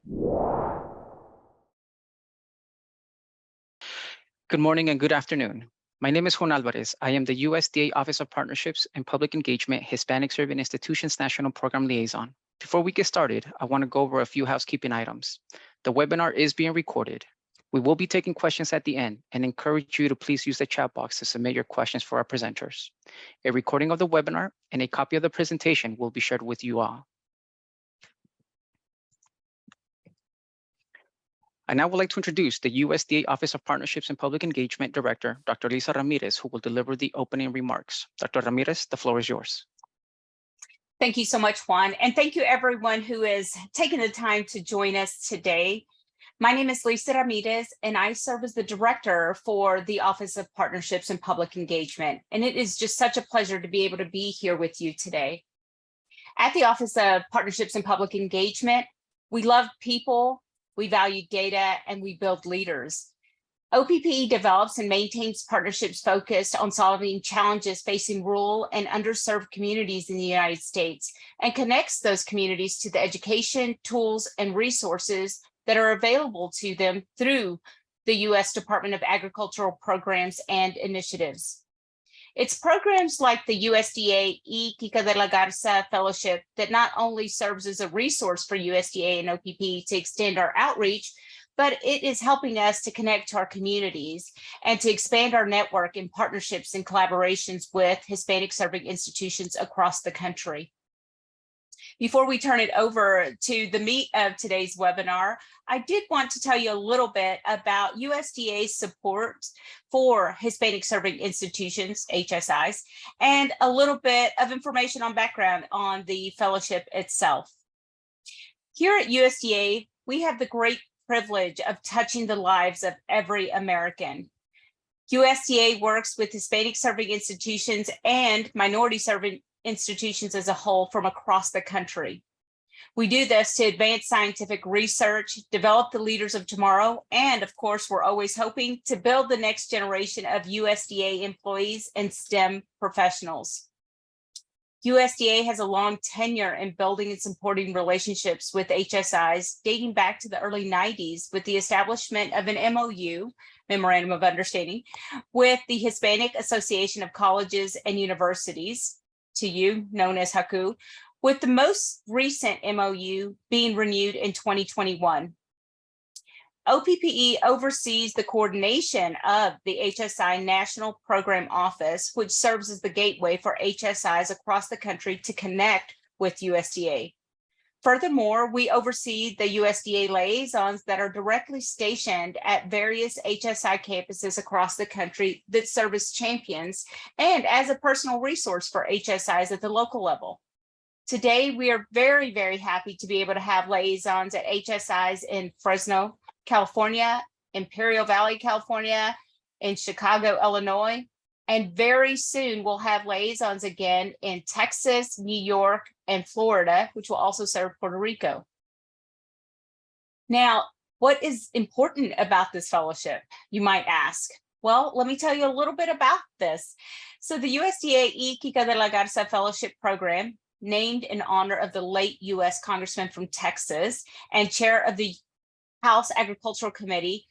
Good morning and good afternoon. My name is Juan Alvarez. I am the USDA Office of Partnerships and Public Engagement Hispanic Serving Institutions National Program Liaison. Before we get started, I want to go over a few housekeeping items. The webinar is being recorded. We will be taking questions at the end and encourage you to please use the chat box to submit your questions for our presenters. A recording of the webinar and a copy of the presentation will be shared with you all. I now would like to introduce the USDA Office of Partnerships and Public Engagement Director, Dr. Lisa Ramirez, who will deliver the opening remarks. Dr. Ramirez, the floor is yours. Thank you so much, Juan. And thank you everyone who has taken the time to join us today. My name is Lisa Ramirez, and I serve as the Director for the Office of Partnerships and Public Engagement. And it is just such a pleasure to be able to be here with you today. At the Office of Partnerships and Public Engagement, we love people, we value data, and we build leaders. OPPE develops and maintains partnerships focused on solving challenges facing rural and underserved communities in the United States and connects those communities to the education, tools, and resources that are available to them through the U.S. Department of Agricultural programs and initiatives. It's programs like the USDA Kika de la Garza Fellowship that not only serves as a resource for USDA and OPP to extend our outreach, but it is helping us to connect to our communities and to expand our network in partnerships and collaborations with Hispanic serving institutions across the country. Before we turn it over to the meat of today's webinar, I did want to tell you a little bit about USDA's support for Hispanic Serving Institutions, HSIs, and a little bit of information on background on the fellowship itself. Here at USDA, we have the great privilege of touching the lives of every American. USDA works with Hispanic serving institutions and minority serving institutions as a whole from across the country. We do this to advance scientific research, develop the leaders of tomorrow, and of course, we're always hoping to build the next generation of USDA employees and STEM professionals. USDA has a long tenure in building and supporting relationships with HSIs dating back to the early 90s with the establishment of an MOU, Memorandum of Understanding, with the Hispanic Association of Colleges and Universities, to you, known as HACU, with the most recent MOU being renewed in 2021. OPPE oversees the coordination of the HSI National Program Office, which serves as the gateway for HSIs across the country to connect with USDA. Furthermore, we oversee the USDA liaisons that are directly stationed at various HSI campuses across the country that serve as champions and as a personal resource for HSIs at the local level. Today, we are very, very happy to be able to have liaisons at HSIs in Fresno, California, Imperial Valley, California, in Chicago, Illinois, and very soon we'll have liaisons again in Texas, New York, and Florida, which will also serve Puerto Rico. Now, what is important about this fellowship, you might ask? Well, let me tell you a little bit about this. So the USDA Kika de la Garza Fellowship Program, named in honor of the late U.S. Congressman from Texas and chair of the House Agricultural Committee,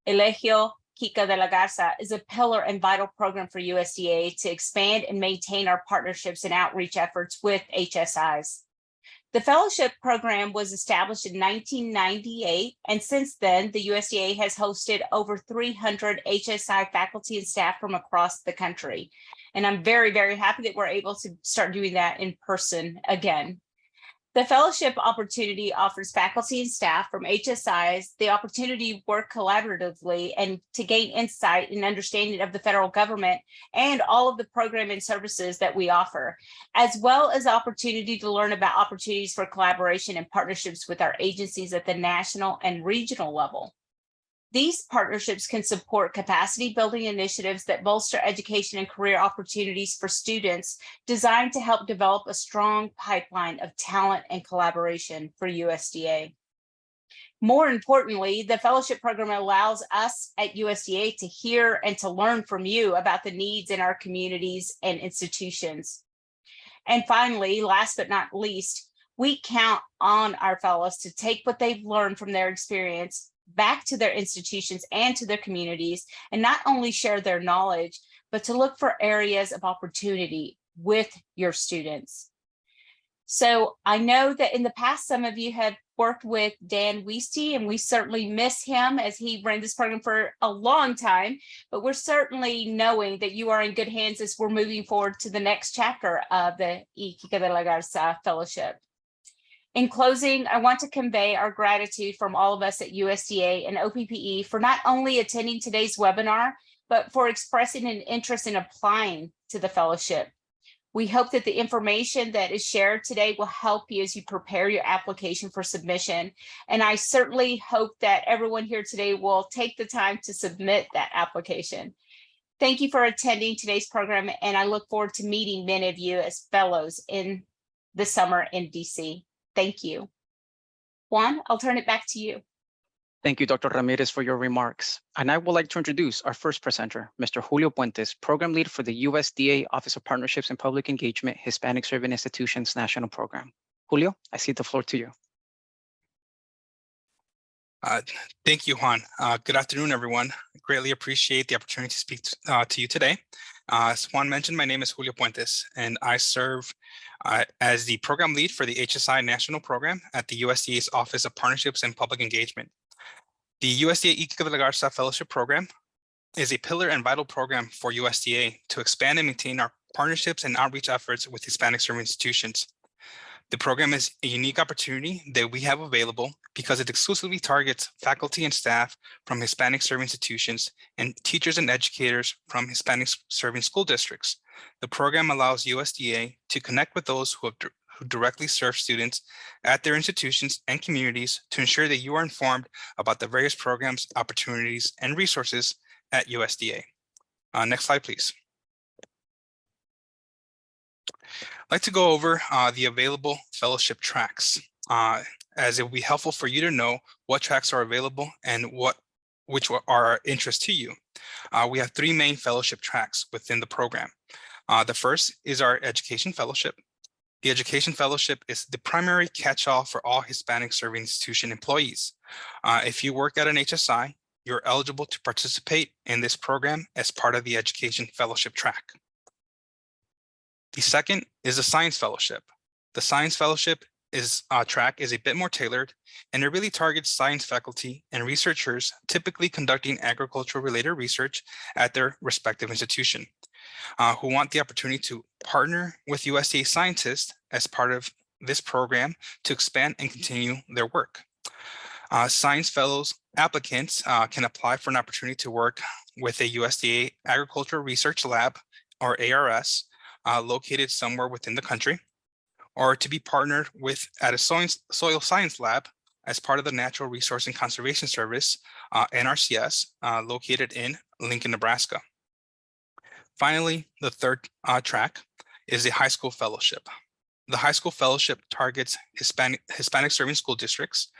Elegio Kika de la Garza, is a pillar and vital program for USDA to expand and maintain our partnerships and outreach efforts with HSIs. The fellowship program was established in 1998, and since then, the USDA has hosted over 300 HSI faculty and staff from across the country. And I'm very, very happy that we're able to start doing that in person again. The fellowship opportunity offers faculty and staff from HSIs the opportunity to work collaboratively and to gain insight and understanding of the federal government and all of the program and services that we offer, as well as opportunity to learn about opportunities for collaboration and partnerships with our agencies at the national and regional level. These partnerships can support capacity building initiatives that bolster education and career opportunities for students, designed to help develop a strong pipeline of talent and collaboration for USDA. More importantly, the fellowship program allows us at USDA to hear and to learn from you about the needs in our communities and institutions. And finally, last but not least, We count on our fellows to take what they've learned from their experience back to their institutions and to their communities, and not only share their knowledge, but to look for areas of opportunity with your students. So I know that in the past, some of you have worked with Dan Weisty, and we certainly miss him as he ran this program for a long time, but we're certainly knowing that you are in good hands as we're moving forward to the next chapter of the Kika de la Garza Fellowship. In closing, I want to convey our gratitude from all of us at USDA and OPPE for not only attending today's webinar, but for expressing an interest in applying to the fellowship. We hope that the information that is shared today will help you as you prepare your application for submission. And I certainly hope that everyone here today will take the time to submit that application. Thank you for attending today's program, and I look forward to meeting many of you as fellows in the summer in DC. Thank you. Juan, I'll turn it back to you. Thank you, Dr. Ramirez, for your remarks. And I would like to introduce our first presenter, Mr. Julio Puentes, Program Lead for the USDA Office of Partnerships and Public Engagement Hispanic Serving Institutions National Program. Julio, I cede the floor to you. Thank you, Juan. Good afternoon, everyone. I greatly appreciate the opportunity to speak to you today. As Juan mentioned, my name is Julio Puentes, and I serve as the Program Lead for the HSI National Program at the USDA's Office of Partnerships and Public Engagement. The USDA Kika de la Garza Fellowship Program is a pillar and vital program for USDA to expand and maintain our partnerships and outreach efforts with Hispanic serving institutions. The program is a unique opportunity that we have available because it exclusively targets faculty and staff from Hispanic serving institutions and teachers and educators from Hispanic serving school districts. The program allows USDA to connect with those who directly serve students at their institutions and communities to ensure that you are informed about the various programs, opportunities, and resources at USDA. Next slide, please. I'd like to go over the available fellowship tracks, as it will be helpful for you to know what tracks are available and which are of interest to you. We have three main fellowship tracks within the program. The first is our Education Fellowship. The Education Fellowship is the primary catch-all for all Hispanic serving institution employees. If you work at an HSI, you're eligible to participate in this program as part of the Education Fellowship track. The second is the Science Fellowship. The Science Fellowship track is a bit more tailored, and it really targets science faculty and researchers typically conducting agricultural-related research at their respective institution, who want the opportunity to partner with USDA scientists as part of this program to expand and continue their work. Science Fellows applicants can apply for an opportunity to work with a USDA Agricultural Research Lab, or ARS, located somewhere within the country, or to be partnered with at a soil science lab as part of the Natural Resource and Conservation Service, NRCS, located in Lincoln, Nebraska. Finally, the third track is the High School Fellowship. The High School Fellowship targets Hispanic serving school districts.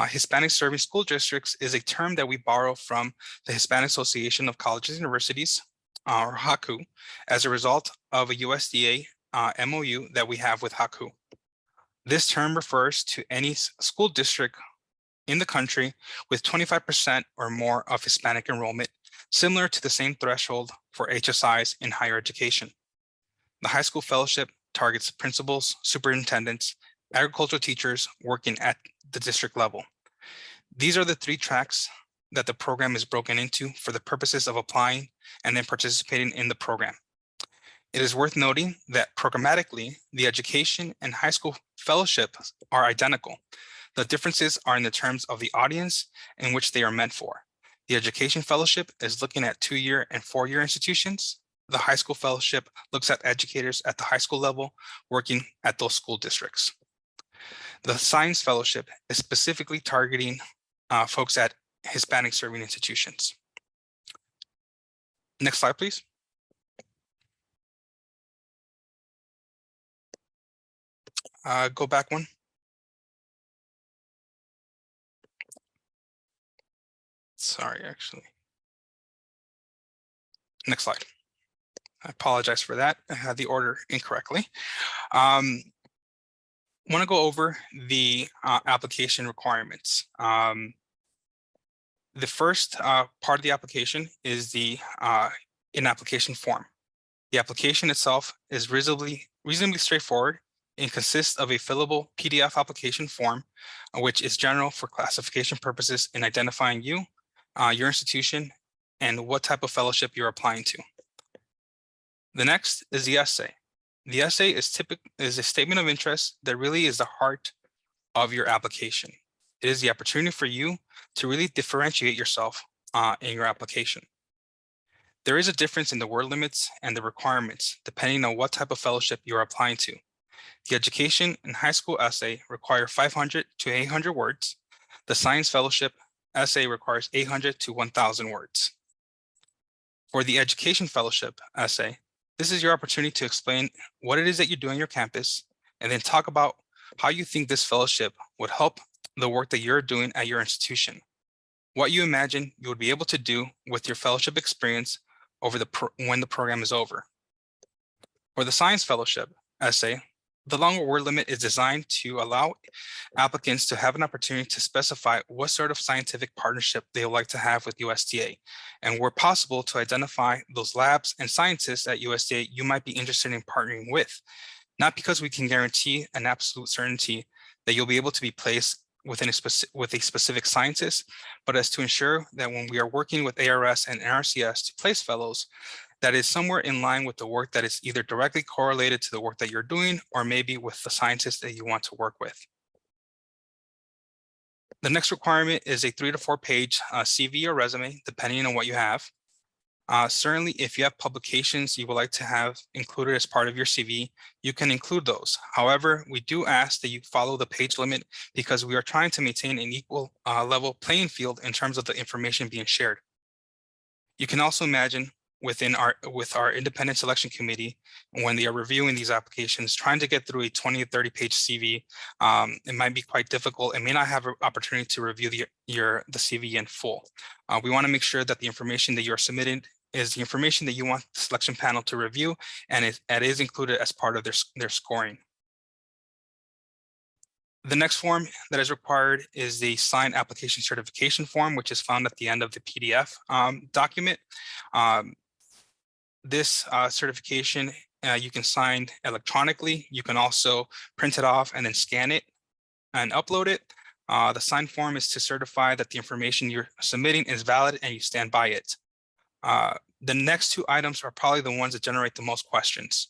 Hispanic serving school districts is a term that we borrow from the Hispanic Association of Colleges and Universities, or HACU, as a result of a USDA MOU that we have with HACU. This term refers to any school district in the country with 25% or more of Hispanic enrollment, similar to the same threshold for HSIs in higher education. The High School Fellowship targets principals, superintendents, agricultural teachers working at the district level. These are the three tracks that the program is broken into for the purposes of applying and then participating in the program. It is worth noting that programmatically, the Education and High School Fellowships are identical. The differences are in the terms of the audience in which they are meant for. The Education Fellowship is looking at 2-year and 4-year institutions. The High School Fellowship looks at educators at the high school level working at those school districts. The Science Fellowship is specifically targeting folks at Hispanic serving institutions. Next slide, please. Go back one. Sorry, actually. Next slide. I apologize for that. I had the order incorrectly. I want to go over the application requirements. The first part of the application is the in-application form. The application itself is reasonably straightforward and consists of a fillable PDF application form, which is general for classification purposes in identifying you, your institution, and what type of fellowship you're applying to. The next is the essay. The essay is a statement of interest that really is the heart of your application. It is the opportunity for you to really differentiate yourself in your application. There is a difference in the word limits and the requirements depending on what type of fellowship you're applying to. The education and high school essay require 500 to 800 words. The science fellowship essay requires 800 to 1,000 words. For the education fellowship essay, this is your opportunity to explain what it is that you do on your campus, and then talk about how you think this fellowship would help the work that you're doing at your institution. What you imagine you would be able to do with your fellowship experience over when the program is over. For the science fellowship essay, the longer word limit is designed to allow applicants to have an opportunity to specify what sort of scientific partnership they would like to have with USDA, and where possible to identify those labs and scientists at USDA you might be interested in partnering with. Not because we can guarantee an absolute certainty that you'll be able to be placed with a specific scientist, but as to ensure that when we are working with ARS and NRCS to place fellows, that is somewhere in line with the work that is either directly correlated to the work that you're doing, or maybe with the scientists that you want to work with. The next requirement is a 3 to 4 page CV or resume, depending on what you have. Certainly, if you have publications you would like to have included as part of your CV, you can include those. However, we do ask that you follow the page limit because we are trying to maintain an equal level playing field in terms of the information being shared. You can also imagine with our independent selection committee, when they are reviewing these applications, trying to get through a 20 or 30 page CV, it might be quite difficult and may not have an opportunity to review the CV in full. We want to make sure that the information that you're submitting is the information that you want the selection panel to review, and it is included as part of their scoring. The next form that is required is the signed application certification form, which is found at the end of the PDF document. This certification you can sign electronically. You can also print it off and then scan it and upload it. The signed form is to certify that the information you're submitting is valid and you stand by it. The next two items are probably the ones that generate the most questions.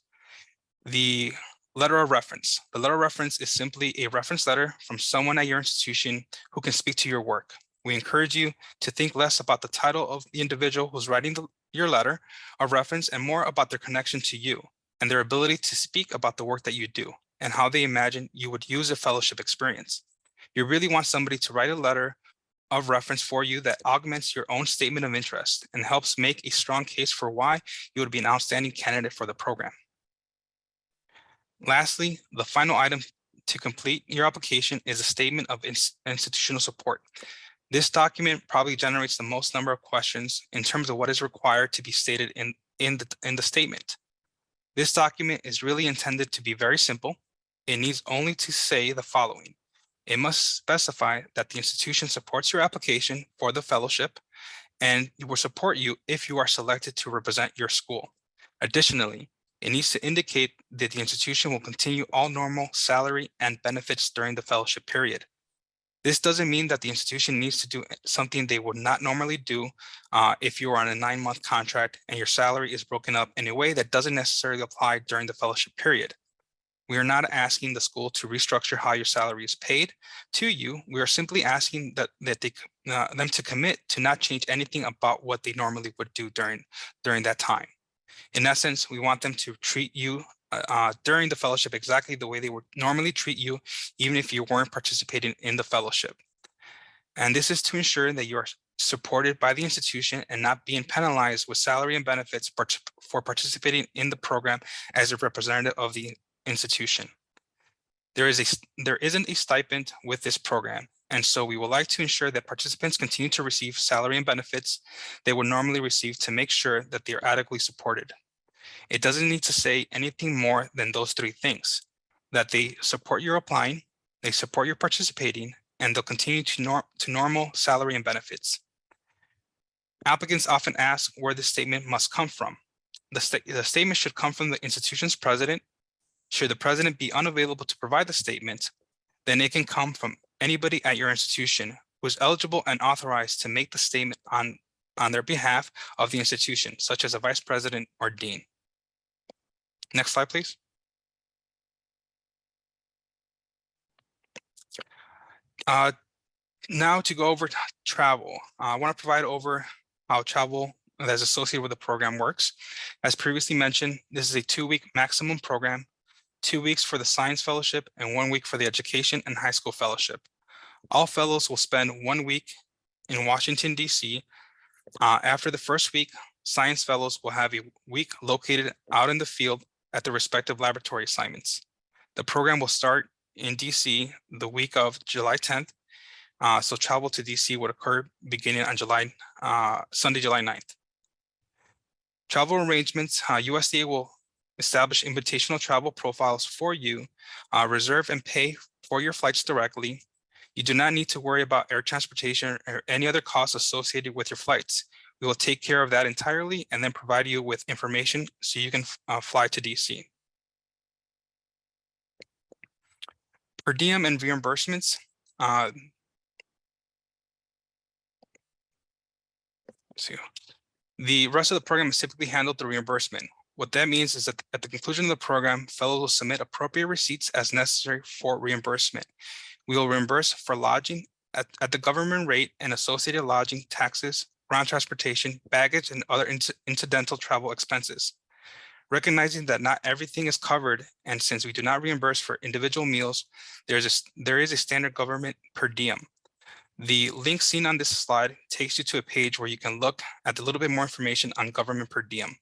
The letter of reference. The letter of reference is simply a reference letter from someone at your institution who can speak to your work. We encourage you to think less about the title of the individual who's writing your letter of reference and more about their connection to you and their ability to speak about the work that you do and how they imagine you would use a fellowship experience. You really want somebody to write a letter of reference for you that augments your own statement of interest and helps make a strong case for why you would be an outstanding candidate for the program. Lastly, the final item to complete your application is a statement of institutional support. This document probably generates the most number of questions in terms of what is required to be stated in the statement. This document is really intended to be very simple. It needs only to say the following. It must specify that the institution supports your application for the fellowship and it will support you if you are selected to represent your school. Additionally, it needs to indicate that the institution will continue all normal salary and benefits during the fellowship period. This doesn't mean that the institution needs to do something they would not normally do if you are on a 9-month contract and your salary is broken up in a way that doesn't necessarily apply during the fellowship period. We are not asking the school to restructure how your salary is paid to you. We are simply asking them to commit to not change anything about what they normally would do during that time. In essence, we want them to treat you during the fellowship exactly the way they would normally treat you, even if you weren't participating in the fellowship. And this is to ensure that you are supported by the institution and not being penalized with salary and benefits for participating in the program as a representative of the institution. There isn't a stipend with this program, and so we would like to ensure that participants continue to receive salary and benefits they would normally receive to make sure that they are adequately supported. It doesn't need to say anything more than those 3 things. that they support your applying, they support your participating, and they'll continue to normal salary and benefits. Applicants often ask where this statement must come from. The statement should come from the institution's president. Should the president be unavailable to provide the statement, then it can come from anybody at your institution who is eligible and authorized to make the statement on their behalf of the institution, such as a vice president or dean. Next slide, please. Now to go over travel. I want to provide over how travel that is associated with the program works. As previously mentioned, this is a 2-week maximum program, 2 weeks for the science fellowship and 1 week for the education and high school fellowship. All fellows will spend 1 week in Washington, D.C. After the first week, science fellows will have a week located out in the field at the respective laboratory assignments. The program will start in DC the week of July 10th. So travel to DC would occur beginning on Sunday, July 9th. Travel arrangements, USDA will establish invitational travel profiles for you, reserve and pay for your flights directly. You do not need to worry about air transportation or any other costs associated with your flights. We will take care of that entirely and then provide you with information so you can fly to DC. Per diem and reimbursements. The rest of the program is typically handled through reimbursement. What that means is that at the conclusion of the program, fellows will submit appropriate receipts as necessary for reimbursement. We will reimburse for lodging at the government rate and associated lodging, taxes, ground transportation, baggage, and other incidental travel expenses. Recognizing that not everything is covered, and since we do not reimburse for individual meals, there is a standard government per diem. The link seen on this slide takes you to a page where you can look at a little bit more information on government per diem.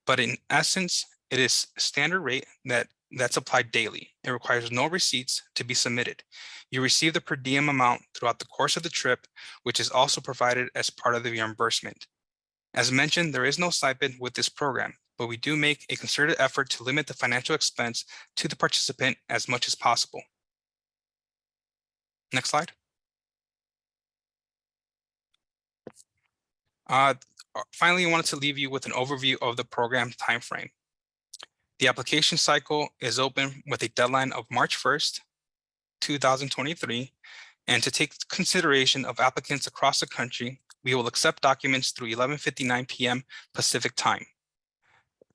But in essence, it is standard rate that's applied daily. It requires no receipts to be submitted. You receive the per diem amount throughout the course of the trip, which is also provided as part of the reimbursement. As mentioned, there is no stipend with this program, but we do make a concerted effort to limit the financial expense to the participant as much as possible. Next slide. Finally, I wanted to leave you with an overview of the program timeframe. The application cycle is open with a deadline of March 1st, 2023, and to take consideration of applicants across the country, we will accept documents through 11:59 p.m. Pacific time.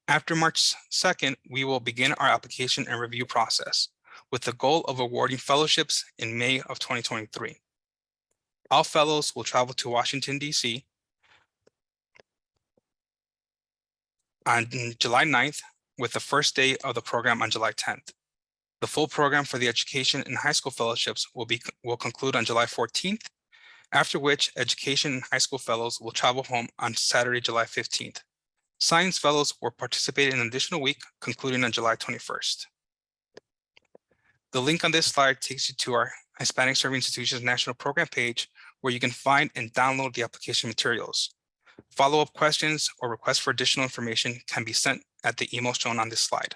After March 2nd, we will begin our application and review process with the goal of awarding fellowships in May of 2023. All fellows will travel to Washington, D.C. on July 9th, with the first day of the program on July 10th. The full program for the education and high school fellowships will conclude on July 14th, after which education and high school fellows will travel home on Saturday, July 15th. Science fellows will participate in an additional week, concluding on July 21st. The link on this slide takes you to our Hispanic Serving Institutions National Program page, where you can find and download the application materials. Follow-up questions or requests for additional information can be sent at the email shown on this slide.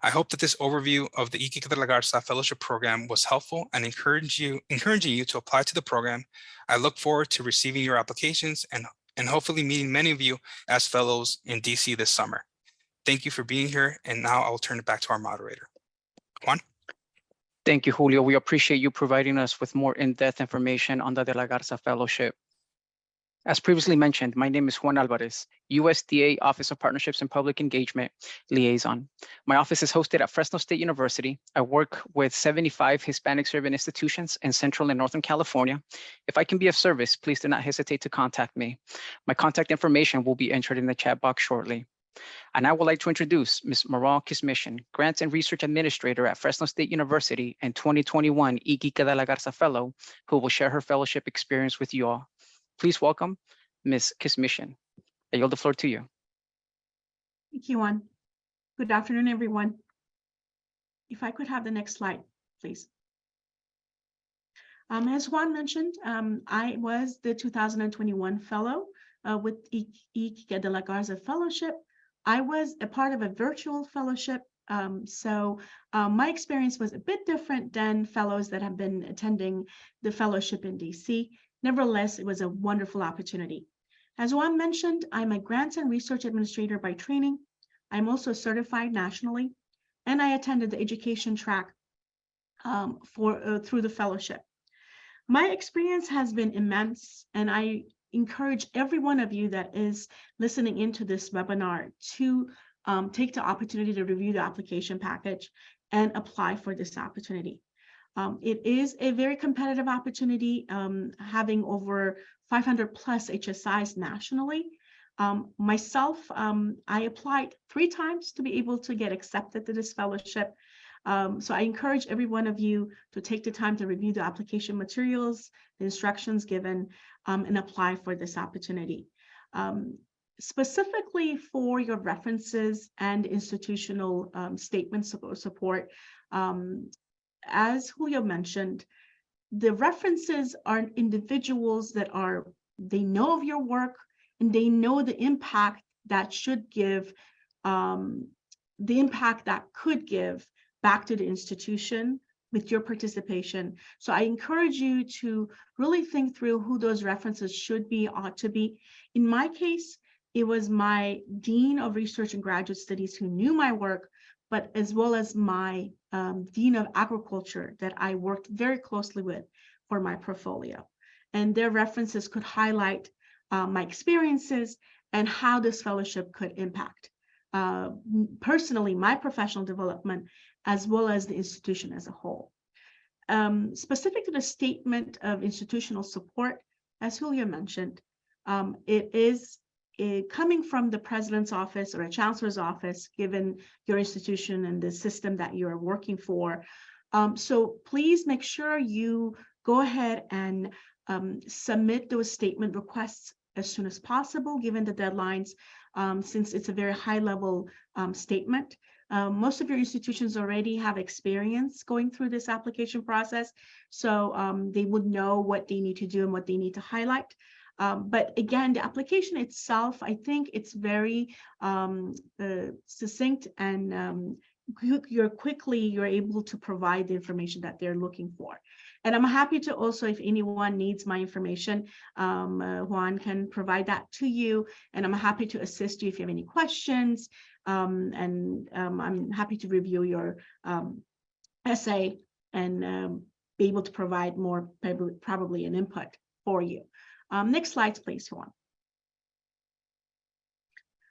I hope that this overview of the Kika de la Garza Fellowship Program was helpful and encouraging you to apply to the program. I look forward to receiving your applications and hopefully meeting many of you as fellows in DC this summer. Thank you for being here, and now I'll turn it back to our moderator. Juan? Thank you, Julio. We appreciate you providing us with more in-depth information on the De La Garza Fellowship. As previously mentioned, my name is Juan Alvarez, USDA Office of Partnerships and Public Engagement Liaison. My office is hosted at Fresno State University. I work with 75 Hispanic serving institutions in Central and Northern California. If I can be of service, please do not hesitate to contact me. My contact information will be entered in the chat box shortly. And I would like to introduce Ms. Maral Kismishin, Grants and Research Administrator at Fresno State University and 2021 Kika de la Garza Fellow, who will share her fellowship experience with you all. Please welcome Ms. Kismishin. I yield the floor to you. Thank you, Juan. Good afternoon, everyone. If I could have the next slide, please. As Juan mentioned, I was the 2021 fellow with Kika de la Garza Fellowship. I was a part of a virtual fellowship My experience was a bit different than fellows that have been attending the fellowship in DC. Nevertheless, it was a wonderful opportunity. As Juan mentioned, I'm a grants and research administrator by training. I'm also certified nationally, and I attended the education track through the fellowship. My experience has been immense, and I encourage every one of you that is listening into this webinar to take the opportunity to review the application package and apply for this opportunity. It is a very competitive opportunity, having over 500 plus HSIs nationally. Myself, I applied 3 times to be able to get accepted to this fellowship. So I encourage every one of you to take the time to review the application materials, the instructions given, and apply for this opportunity. Specifically for your references and institutional statements of support, as Julio mentioned, the references are individuals that they know of your work and they know the impact that should give, the impact that could give back to the institution with your participation. So I encourage you to really think through who those references should be, ought to be. In my case, it was my Dean of Research and Graduate Studies who knew my work, but as well as my Dean of Agriculture that I worked very closely with for my portfolio. And their references could highlight my experiences and how this fellowship could impact personally my professional development, as well as the institution as a whole. Specific to the statement of institutional support, as Julio mentioned, it is coming from the president's office or a chancellor's office, given your institution and the system that you're working for. So please make sure you go ahead and submit those statement requests as soon as possible, given the deadlines, since it's a very high level statement. Most of your institutions already have experience going through this application process, so they would know what they need to do and what they need to highlight. But again, the application itself, I think it's very succinct, and you're able to provide the information that they're looking for. And I'm happy to also, if anyone needs my information, Juan can provide that to you, and I'm happy to assist you if you have any questions. I'm happy to review your essay and be able to provide more, probably an input for you. Next slides, please, Juan.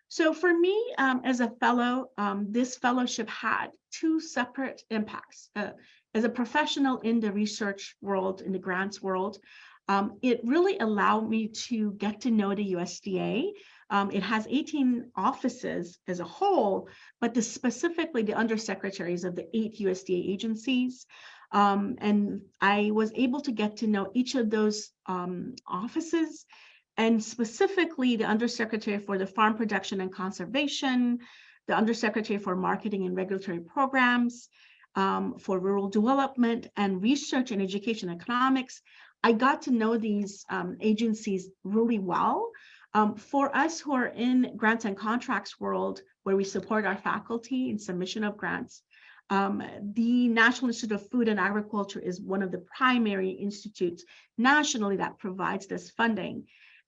So for me, as a fellow, this fellowship had 2 separate impacts. As a professional in the research world, in the grants world, it really allowed me to get to know the USDA. It has 18 offices as a whole, but specifically the undersecretaries of the 8 USDA agencies. And I was able to get to know each of those offices, and specifically the Undersecretary for the Farm Production and Conservation, the Undersecretary for Marketing and Regulatory Programs, for Rural Development, and Research and Education Economics. I got to know these agencies really well. For us who are in grants and contracts world, where we support our faculty in submission of grants, the National Institute of Food and Agriculture is one of the primary institutes nationally that provides this funding.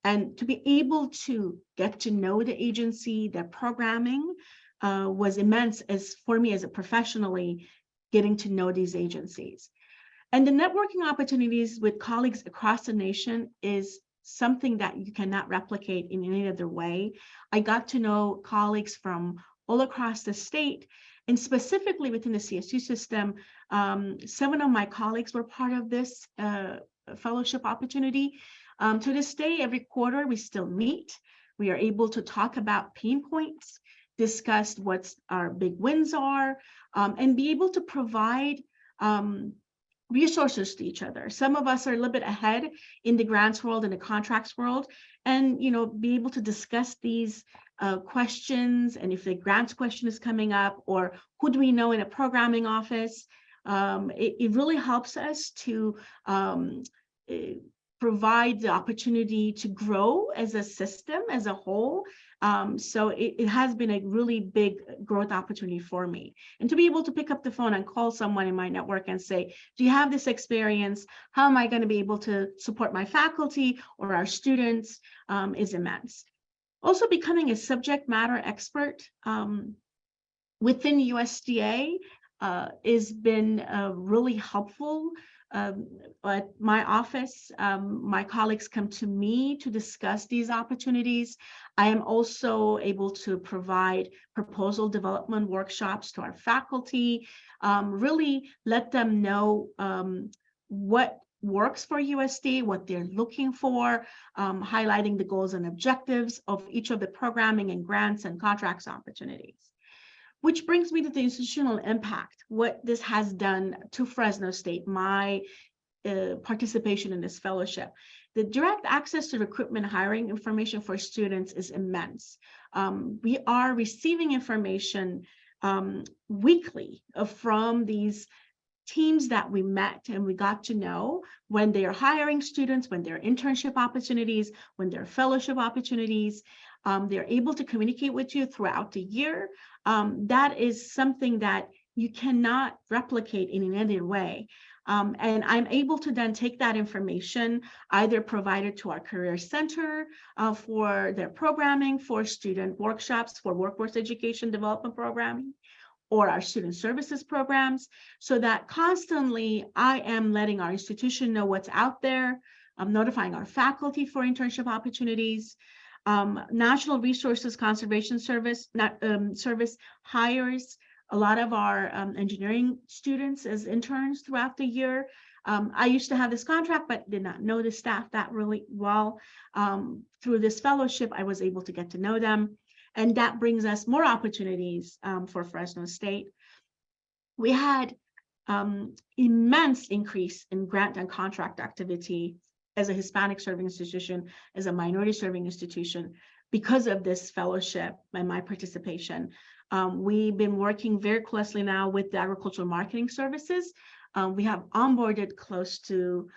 And to be able to get to know the agency, their programming, was immense as for me as a professionally getting to know these agencies. And the networking opportunities with colleagues across the nation is something that you cannot replicate in any other way. I got to know colleagues from all across the state, and specifically within the CSU system. 7 of my colleagues were part of this fellowship opportunity. To this day, every quarter we still meet. We are able to talk about pain points, discuss what our big wins are, and be able to provide resources to each other. Some of us are a little bit ahead in the grants world and the contracts world, and be able to discuss these questions, and if the grants question is coming up, or who do we know in a programming office, it really helps us to provide the opportunity to grow as a system, as a whole. So it has been a really big growth opportunity for me. And to be able to pick up the phone and call someone in my network and say, do you have this experience? How am I going to be able to support my faculty or our students is immense. Also, becoming a subject matter expert within USDA has been really helpful. At my office, my colleagues come to me to discuss these opportunities. I am also able to provide proposal development workshops to our faculty, really let them know what works for USD, what they're looking for, highlighting the goals and objectives of each of the programming and grants and contracts opportunities. Which brings me to the institutional impact, what this has done to Fresno State, my participation in this fellowship. The direct access to recruitment hiring information for students is immense. We are receiving information weekly from these teams that we met and we got to know when they are hiring students, when there are internship opportunities, when there are fellowship opportunities. They're able to communicate with you throughout the year. That is something that you cannot replicate in any other way. And I'm able to then take that information, either provide it to our Career Center for their programming, for student workshops, for workforce education development programming, or our student services programs, so that constantly I am letting our institution know what's out there. I'm notifying our faculty for internship opportunities. National Resources Conservation Service hires a lot of our engineering students as interns throughout the year. I used to have this contract, but did not know the staff that really well. Through this fellowship, I was able to get to know them. And that brings us more opportunities for Fresno State. We had immense increase in grant and contract activity as a Hispanic serving institution, as a minority serving institution, because of this fellowship and my participation. We've been working very closely now with the Agricultural Marketing Services. We have onboarded close to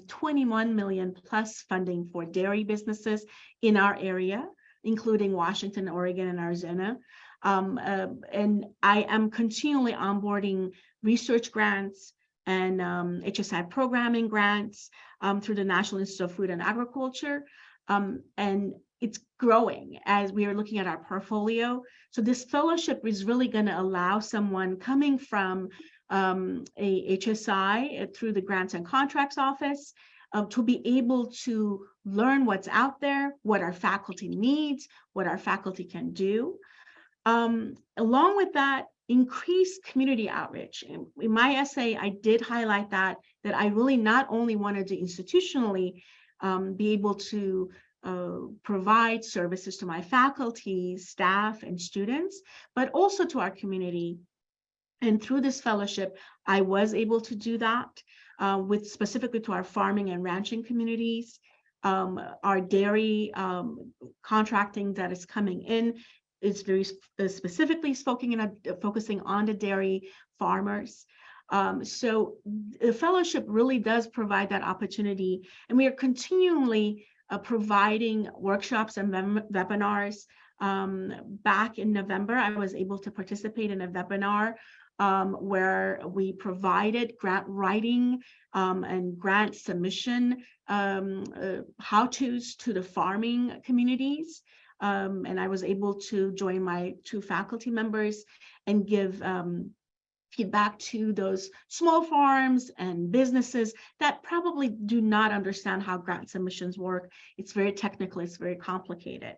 21 million plus funding for dairy businesses in our area, including Washington, Oregon, and Arizona. And I am continually onboarding research grants and HSI programming grants through the National Institute of Food and Agriculture. And it's growing as we are looking at our portfolio. So this fellowship is really going to allow someone coming from a HSI through the Grants and Contracts Office to be able to learn what's out there, what our faculty needs, what our faculty can do. Along with that, increased community outreach. In my essay, I did highlight that I really not only wanted to institutionally be able to provide services to my faculty, staff, and students, but also to our community. And through this fellowship, I was able to do that with specifically to our farming and ranching communities, our dairy contracting that is coming in. It's very specifically focusing on the dairy farmers. So the fellowship really does provide that opportunity, and we are continually providing workshops and webinars. Back in November, I was able to participate in a webinar where we provided grant writing and grant submission how-tos to the farming communities. And I was able to join my 2 faculty members and give feedback to those small farms and businesses that probably do not understand how grant submissions work. It's very technical, it's very complicated.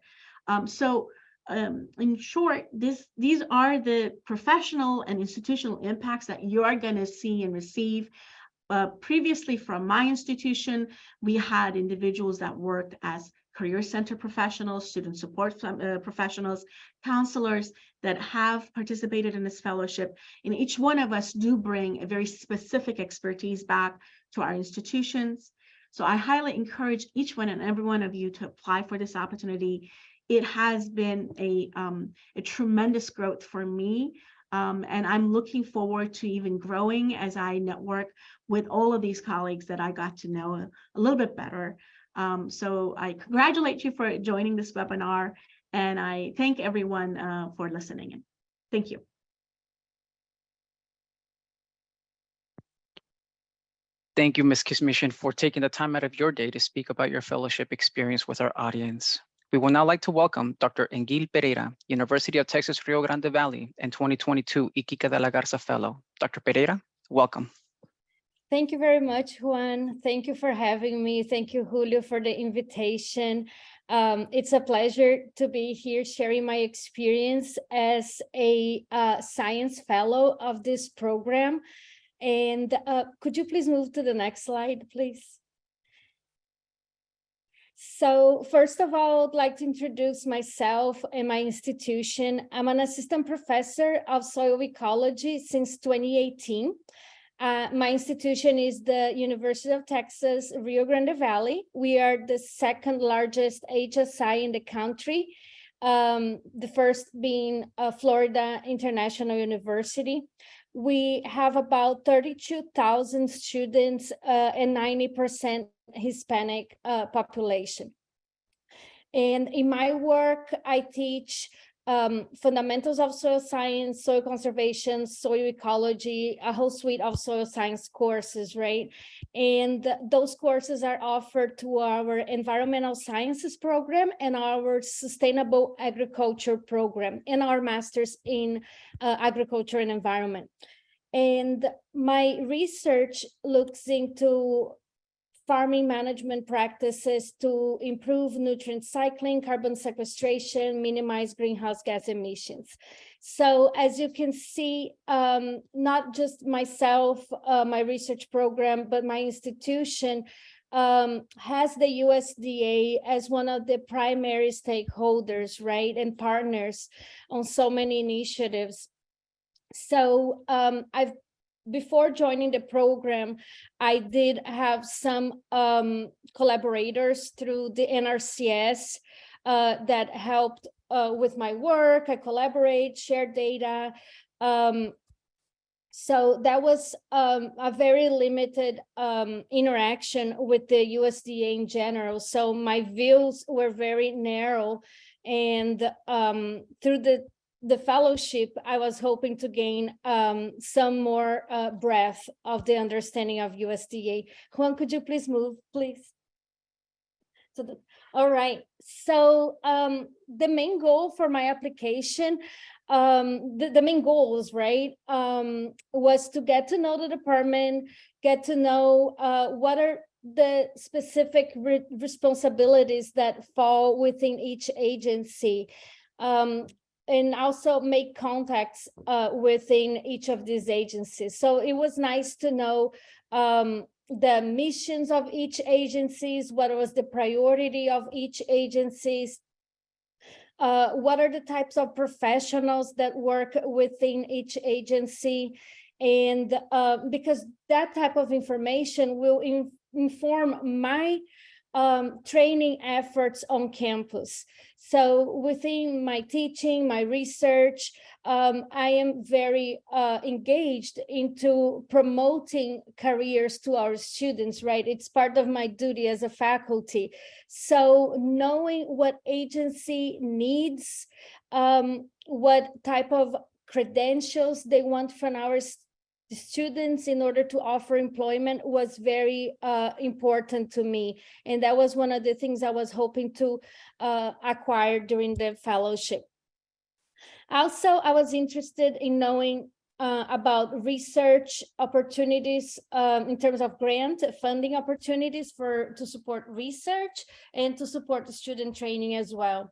So in short, these are the professional and institutional impacts that you are going to see and receive. Previously from my institution, we had individuals that worked as career center professionals, student support professionals, counselors that have participated in this fellowship. And each one of us do bring a very specific expertise back to our institutions. So I highly encourage each one and every one of you to apply for this opportunity. It has been a tremendous growth for me And I'm looking forward to even growing as I network with all of these colleagues that I got to know a little bit better. So I congratulate you for joining this webinar, and I thank everyone for listening in. Thank you. Thank you, Ms. Kismishin, for taking the time out of your day to speak about your fellowship experience with our audience. We would now like to welcome Dr. Engil Pereira, University of Texas Rio Grande Valley, and 2022 Kika de la Garza Fellow. Dr. Pereira, welcome. Thank you very much, Juan. Thank you for having me. Thank you, Julio, for the invitation. It's a pleasure to be here sharing my experience as a science fellow of this program. And could you please move to the next slide, please? So first of all, I'd like to introduce myself and my institution. I'm an assistant professor of soil ecology since 2018. My institution is the University of Texas, Rio Grande Valley. We are the second largest HSI in the country, the first being Florida International University. We have about 32,000 students and 90% Hispanic population. And in my work, I teach fundamentals of soil science, soil conservation, soil ecology, a whole suite of soil science courses, right? And those courses are offered to our environmental sciences program and our sustainable agriculture program and our master's in agriculture and environment. And my research looks into farming management practices to improve nutrient cycling, carbon sequestration, minimize greenhouse gas emissions. So as you can see, not just myself, my research program, but my institution has the USDA as one of the primary stakeholders, right, and partners on so many initiatives. So before joining the program, I did have some collaborators through the NRCS that helped with my work. I collaborate, share data. So that was a very limited interaction with the USDA in general. So my views were very narrow, and through the fellowship, I was hoping to gain some more breadth of the understanding of USDA. Juan, could you please move, please? All right. So the main goal for my application, the main goals, right, was to get to know the department, get to know what are the specific responsibilities that fall within each agency. And also make contacts within each of these agencies. So it was nice to know the missions of each agencies, what was the priority of each agencies, what are the types of professionals that work within each agency, and because that type of information will inform my training efforts on campus. So within my teaching, my research, I am very engaged into promoting careers to our students, right? It's part of my duty as a faculty. So knowing what agency needs, what type of credentials they want from our students in order to offer employment was very important to me. And that was one of the things I was hoping to acquire during the fellowship. Also, I was interested in knowing about research opportunities in terms of grant funding opportunities to support research and to support the student training as well.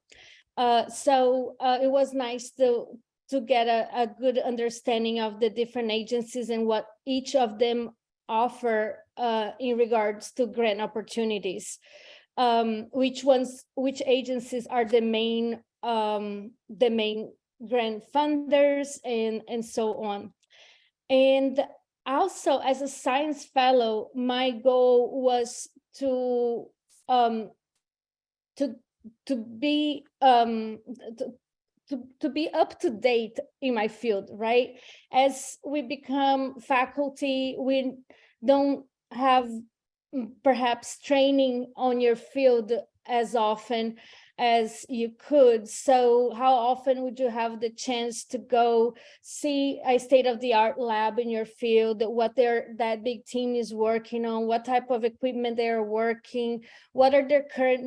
So it was nice to get a good understanding of the different agencies and what each of them offer in regards to grant opportunities. Which agencies are the main grant funders and so on. And also, as a science fellow, my goal was to to be up to date in my field, right? As we become faculty, we don't have perhaps training on your field as often as you could. So how often would you have the chance to go see a state-of-the-art lab in your field, what that big team is working on, what type of equipment they are working, what are their current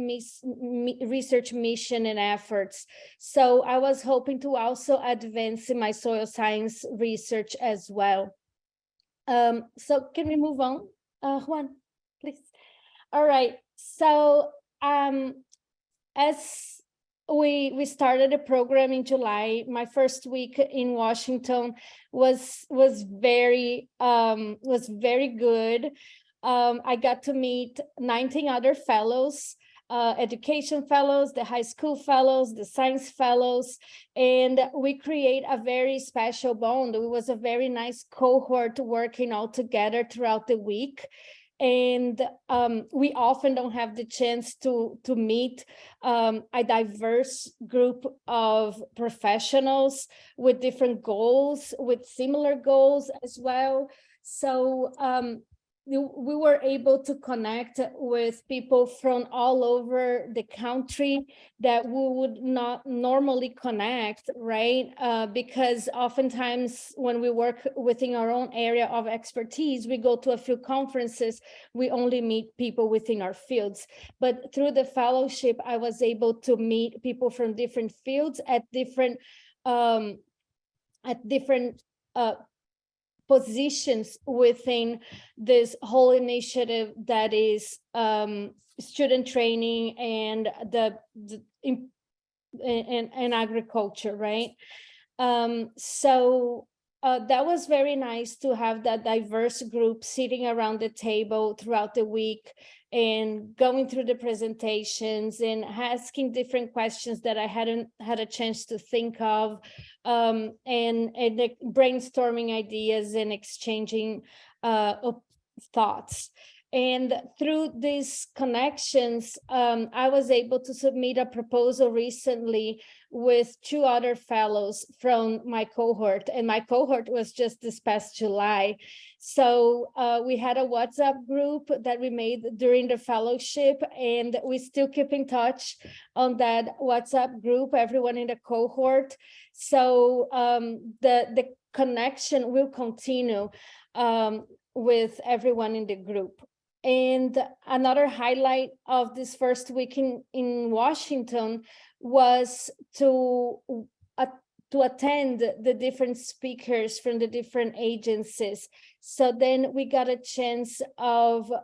research mission and efforts? So I was hoping to also advance in my soil science research as well. So can we move on, Juan, please? All right, so as we started a program in July, my first week in Washington was very good. I got to meet 19 other fellows, education fellows, the high school fellows, the science fellows, and we create a very special bond. It was a very nice cohort working all together throughout the week. And we often don't have the chance to meet a diverse group of professionals with different goals, with similar goals as well. So we were able to connect with people from all over the country that we would not normally connect, right? Because oftentimes when we work within our own area of expertise, we go to a few conferences, we only meet people within our fields. But through the fellowship, I was able to meet people from different fields at different positions within this whole initiative that is student training and and agriculture, right? So that was very nice to have that diverse group sitting around the table throughout the week and going through the presentations and asking different questions that I hadn't had a chance to think of, and brainstorming ideas and exchanging thoughts. And through these connections, I was able to submit a proposal recently with 2 other fellows from my cohort, and my cohort was just this past July. So we had a WhatsApp group that we made during the fellowship, and we still keep in touch on that WhatsApp group, everyone in the cohort. So the connection will continue with everyone in the group. And another highlight of this first week in Washington was to attend the different speakers from the different agencies. So then we got a chance to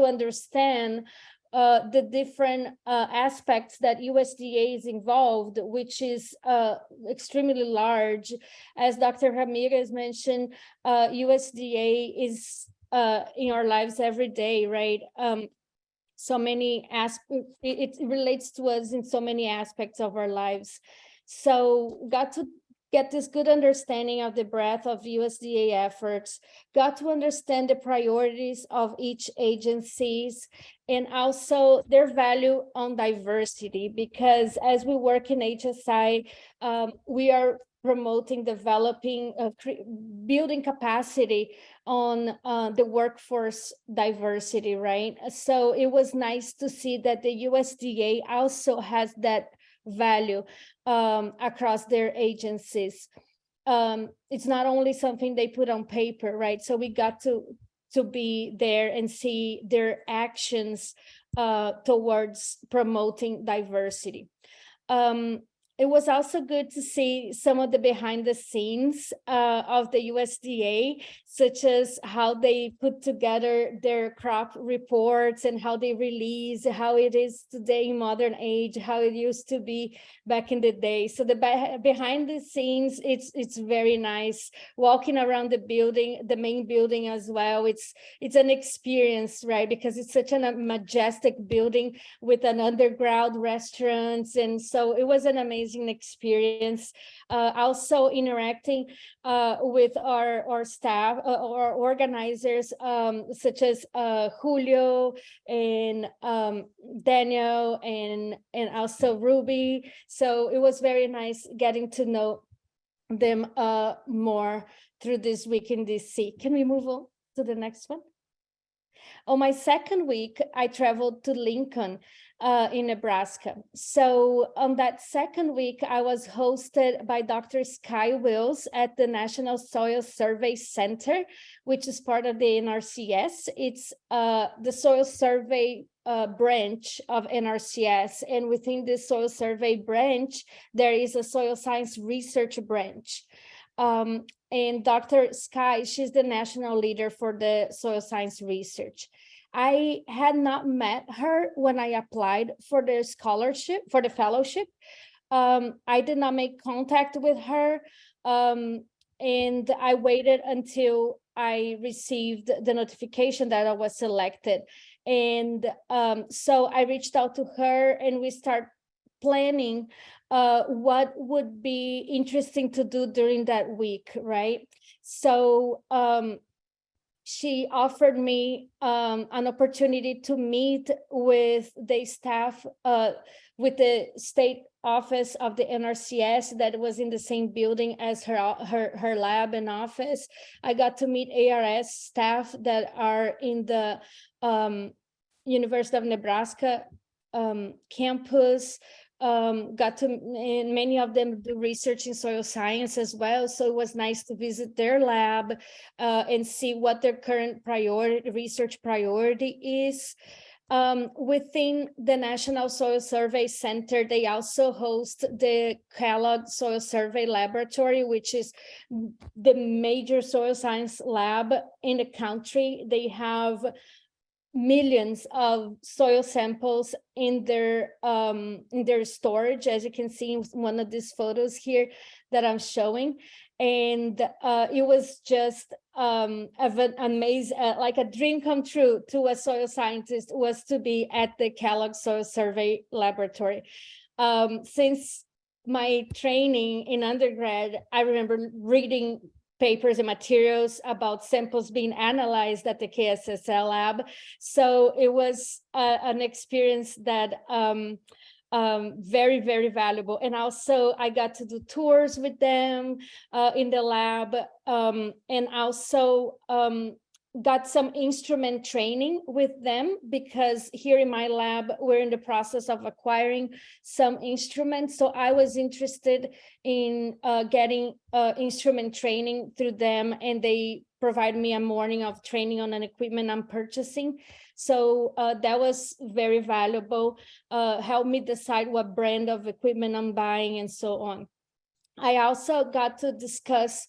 understand the different aspects that USDA is involved, which is extremely large. As Dr. Ramirez mentioned, USDA is in our lives every day, right? So many aspects, it relates to us in so many aspects of our lives. So got to get this good understanding of the breadth of USDA efforts, got to understand the priorities of each agencies, and also their value on diversity, because as we work in HSI, we are promoting, developing, building capacity on the workforce diversity, right? So it was nice to see that the USDA also has that value across their agencies. It's not only something they put on paper, right? So we got to be there and see their actions towards promoting diversity. It was also good to see some of the behind the scenes of the USDA, such as how they put together their crop reports and how they release, how it is today in modern age, how it used to be back in the day. So the behind the scenes, it's very nice. Walking around the building, the main building as well, it's an experience, right? Because it's such a majestic building with an underground restaurant. And so it was an amazing amazing experience. Also interacting with our staff, our organizers, such as Julio and Daniel and also Ruby. So it was very nice getting to know them more through this week in DC. Can we move on to the next one? On my second week, I traveled to Lincoln in Nebraska. So on that second week, I was hosted by Dr. Sky Wills at the National Soil Survey Center, which is part of the NRCS. It's the soil survey branch of NRCS. And within this soil survey branch, there is a soil science research branch. And Dr. Sky, she's the national leader for the soil science research. I had not met her when I applied for the scholarship, for the fellowship. I did not make contact with her. And I waited until I received the notification that I was selected. And so I reached out to her and we start planning what would be interesting to do during that week, right? So she offered me an opportunity to meet with the staff, with the state office of the NRCS that was in the same building as her lab and office. I got to meet ARS staff that are in the University of Nebraska campus. Got to, and many of them do research in soil science as well. So it was nice to visit their lab and see what their current research priority is. Within the National Soil Survey Center, they also host the Kellogg Soil Survey Laboratory, which is the major soil science lab in the country. They have millions of soil samples in their storage, as you can see in one of these photos here that I'm showing. And it was just an amazing, like a dream come true to a soil scientist, was to be at the Kellogg Soil Survey Laboratory. Since my training in undergrad, I remember reading papers and materials about samples being analyzed at the KSSL lab. So it was an experience that very, very valuable. And also I got to do tours with them in the lab, and also got some instrument training with them, because here in my lab, we're in the process of acquiring some instruments. So I was interested in getting instrument training through them, and they provide me a morning of training on an equipment I'm purchasing. So that was very valuable, helped me decide what brand of equipment I'm buying and so on. I also got to discuss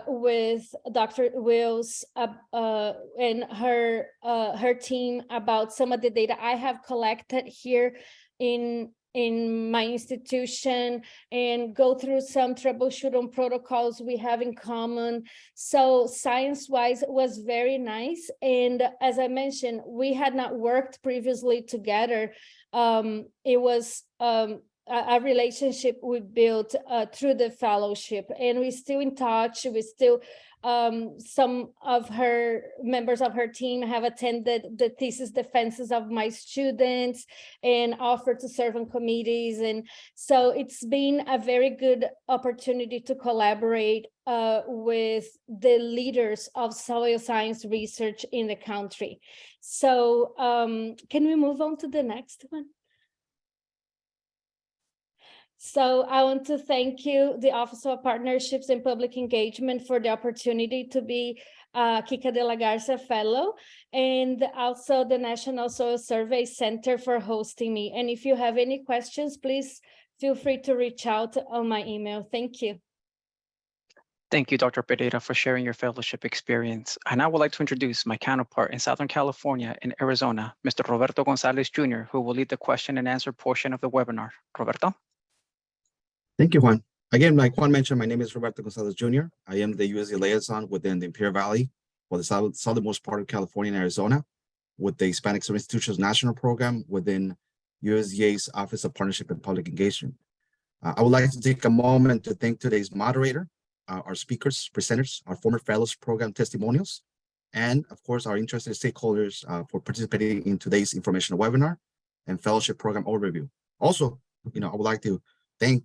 with Dr. Wills and her team about some of the data I have collected here in my institution, and go through some troubleshooting protocols we have in common. So science-wise, it was very nice. And as I mentioned, we had not worked previously together. It was a relationship we built through the fellowship, and we're still in touch. We still, some of her members of her team have attended the thesis defenses of my students and offered to serve on committees. And so it's been a very good opportunity to collaborate with the leaders of soil science research in the country. So can we move on to the next one? So I want to thank you, the Office of Partnerships and Public Engagement, for the opportunity to be Kika de la Garza Fellow, and also the National Soil Survey Center for hosting me. And if you have any questions, please feel free to reach out on my email. Thank you. Thank you, Dr. Pereira, for sharing your fellowship experience. And I would like to introduce my counterpart in Southern California and Arizona, Mr. Roberto Gonzalez Jr., who will lead the question and answer portion of the webinar. Roberto? Thank you, Juan. Again, like Juan mentioned, my name is Roberto Gonzalez Jr. I am the USDA liaison within the Imperial Valley for the southernmost part of California and Arizona with the Hispanic Service Institutions National Program within USDA's Office of Partnership and Public Engagement. I would like to take a moment to thank today's moderator, our speakers, presenters, our former fellows program testimonials, and of course, our interested stakeholders for participating in today's informational webinar and fellowship program overview. Also, I would like to thank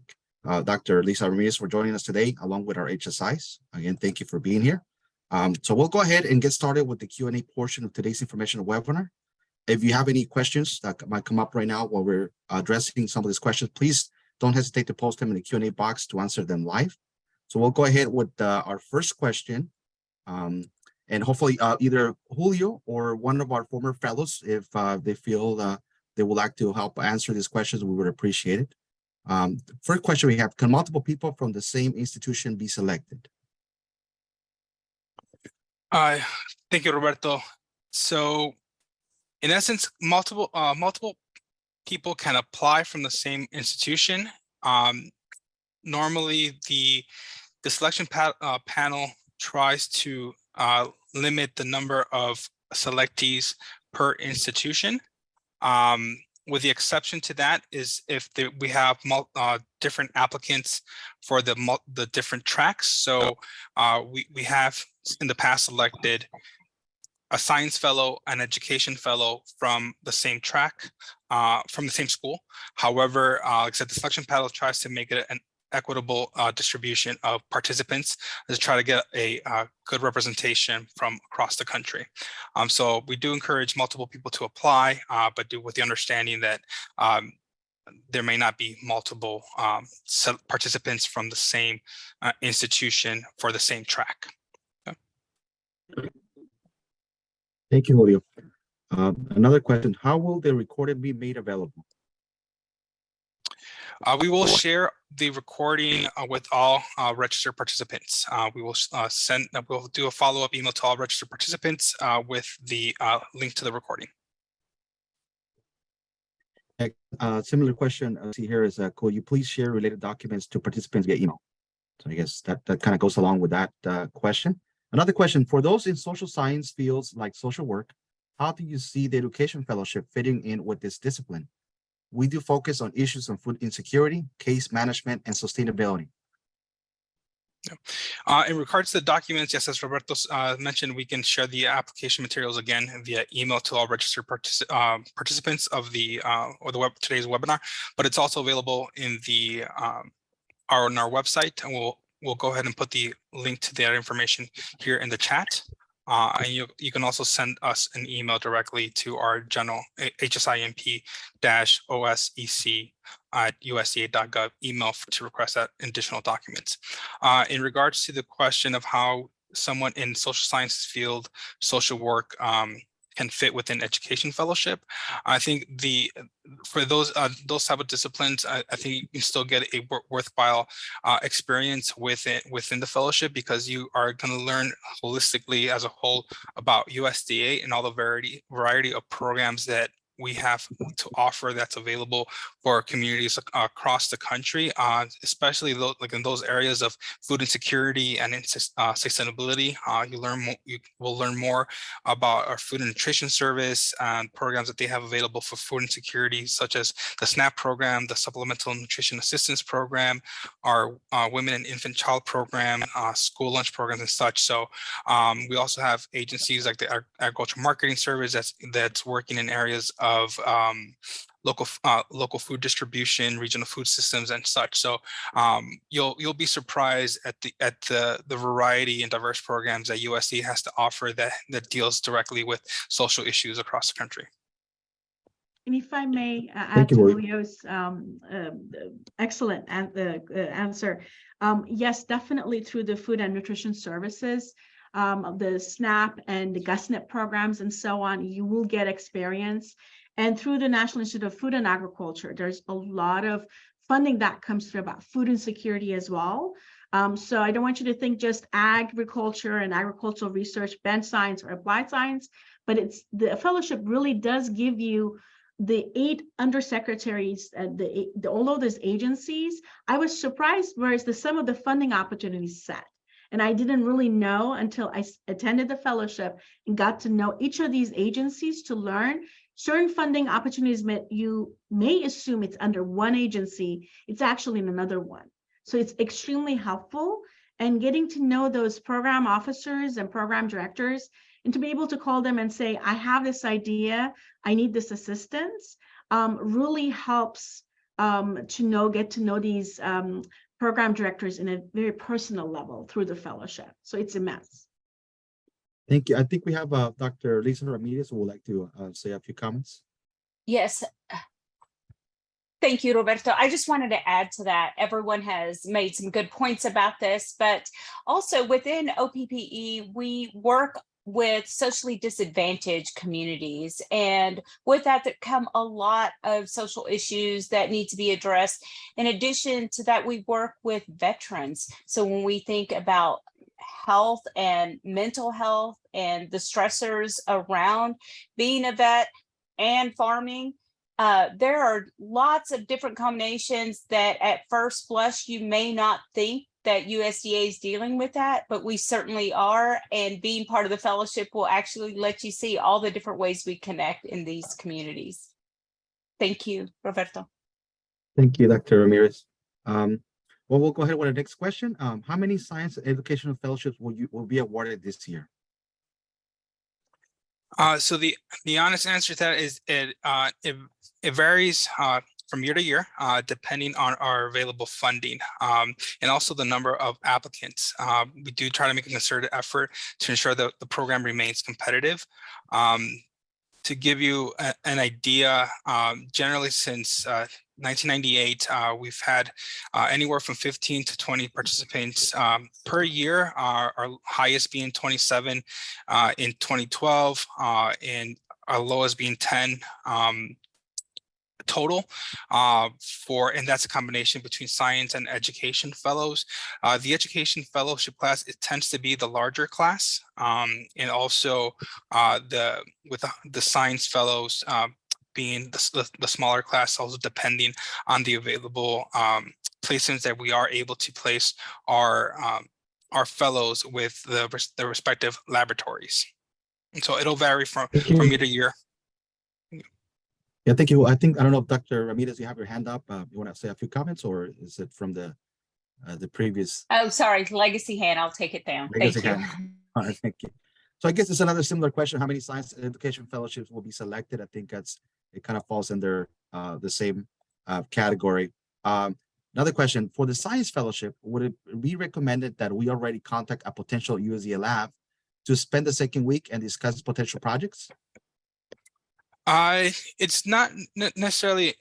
Dr. Lisa Ramirez for joining us today, along with our HSIs. Again, thank you for being here. So we'll go ahead and get started with the Q&A portion of today's informational webinar. If you have any questions that might come up right now while we're addressing some of these questions, please don't hesitate to post them in the Q&A box to answer them live. So we'll go ahead with our first question. And hopefully either Julio or one of our former fellows, if they feel they would like to help answer these questions, we would appreciate it. First question we have, can multiple people from the same institution be selected? Thank you, Roberto. So in essence, multiple people can apply from the same institution. Normally, the selection panel tries to limit the number of selectees per institution. With the exception to that is if we have different applicants for the different tracks. So we have in the past selected a science fellow, an education fellow from the same track, from the same school. However, like I said, the selection panel tries to make it an equitable distribution of participants to try to get a good representation from across the country. So we do encourage multiple people to apply, but do with the understanding that there may not be multiple participants from the same institution for the same track. Okay. Thank you, Julio. Another question, how will the recording be made available? We will share the recording with all registered participants. We will we'll do a follow-up email to all registered participants with the link to the recording. Similar question I see here is, could you please share related documents to participants via email? So I guess that kind of goes along with that question. Another question, for those in social science fields like social work, how do you see the education fellowship fitting in with this discipline? We do focus on issues of food insecurity, case management, and sustainability. In regards to the documents, yes, as Roberto mentioned, we can share the application materials again via email to all registered participants of the today's webinar. But it's also available in on our website, and we'll go ahead and put the link to that information here in the chat. And you can also send us an email directly to our general hsimp-osec@usda.gov email to request that additional documents. In regards to the question of how someone in social sciences field, social work, can fit within education fellowship, I think for those type of disciplines, I think you can still get a worthwhile experience within the fellowship, because you are going to learn holistically as a whole about USDA and all the variety of programs that we have to offer that's available for communities across the country, especially like in those areas of food insecurity and sustainability. You will learn more about our food and nutrition service and programs that they have available for food insecurity, such as the SNAP program, the Supplemental Nutrition Assistance Program, our Women and Infant Child Program, school lunch programs and such. So we also have agencies like the Agricultural Marketing Service that's working in areas of local food distribution, regional food systems, and such. So you'll be surprised at the variety and diverse programs that USD has to offer that deals directly with social issues across the country. And if I may add to Julio's excellent answer, yes, definitely through the food and nutrition services, the SNAP and the GusNIP programs and so on, you will get experience. And through the National Institute of Food and Agriculture, there's a lot of funding that comes through about food insecurity as well. So I don't want you to think just agriculture and agricultural research, bench science or applied science, but the fellowship really does give you the 8 undersecretaries, all of those agencies. I was surprised whereas some of the funding opportunities set. And I didn't really know until I attended the fellowship and got to know each of these agencies to learn certain funding opportunities. You may assume it's under one agency, it's actually in another one. So it's extremely helpful, and getting to know those program officers and program directors, and to be able to call them and say, I have this idea, I need this assistance, really helps get to know these program directors in a very personal level through the fellowship. So it's immense. Thank you. I think we have Dr. Lisa Ramirez who would like to say a few comments. Yes. Thank you, Roberto. I just wanted to add to that. Everyone has made some good points about this, but also within OPPE, we work with socially disadvantaged communities. And with that, there come a lot of social issues that need to be addressed. In addition to that, we work with veterans. So when we think about health and mental health and the stressors around being a vet and farming, there are lots of different combinations that at first blush you may not think that USDA is dealing with that, but we certainly are. And being part of the fellowship will actually let you see all the different ways we connect in these communities. Thank you, Roberto. Thank you, Dr. Ramirez. Well, we'll go ahead with the next question. How many science and educational fellowships will be awarded this year? So the honest answer to that is it varies from year to year, depending on our available funding and also the number of applicants. We do try to make a concerted effort to ensure that the program remains competitive. To give you an idea, generally since 1998, we've had anywhere from 15 to 20 participants per year, our highest being 27 in 2012, and our lowest being 10 total and that's a combination between science and education fellows. The education fellowship class, it tends to be the larger class, and also with the science fellows being the smaller class, also depending on the available placements that we are able to place our fellows with the respective laboratories. And so it'll vary from year to year. Yeah, thank you. I don't know if Dr. Ramirez, you have your hand up. You want to say a few comments, or is it from the previous? Oh, sorry, legacy hand. I'll take it down. Legacy Thank you. hand. All right, thank you. So I guess it's another similar question. How many science and education fellowships will be selected? I think it kind of falls under the same category. Another question, for the science fellowship, would it be recommended that we already contact a potential USDA lab to spend the second week and discuss potential projects? It's not necessarily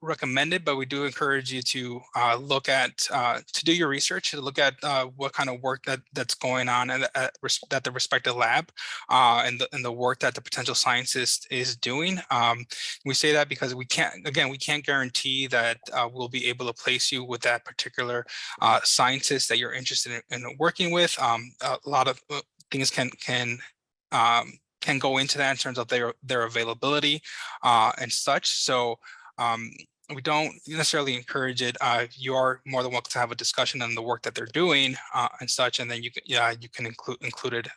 recommended, but we do encourage you to look at to do your research, to look at what kind of work that's going on at the respective lab, and the work that the potential scientist is doing. We say that because we can't guarantee that we'll be able to place you with that particular scientist that you're interested in working with. A lot of things can go into that in terms of their availability and such. So we don't necessarily encourage it. You are more than welcome to have a discussion on the work that they're doing and such, and then you can include it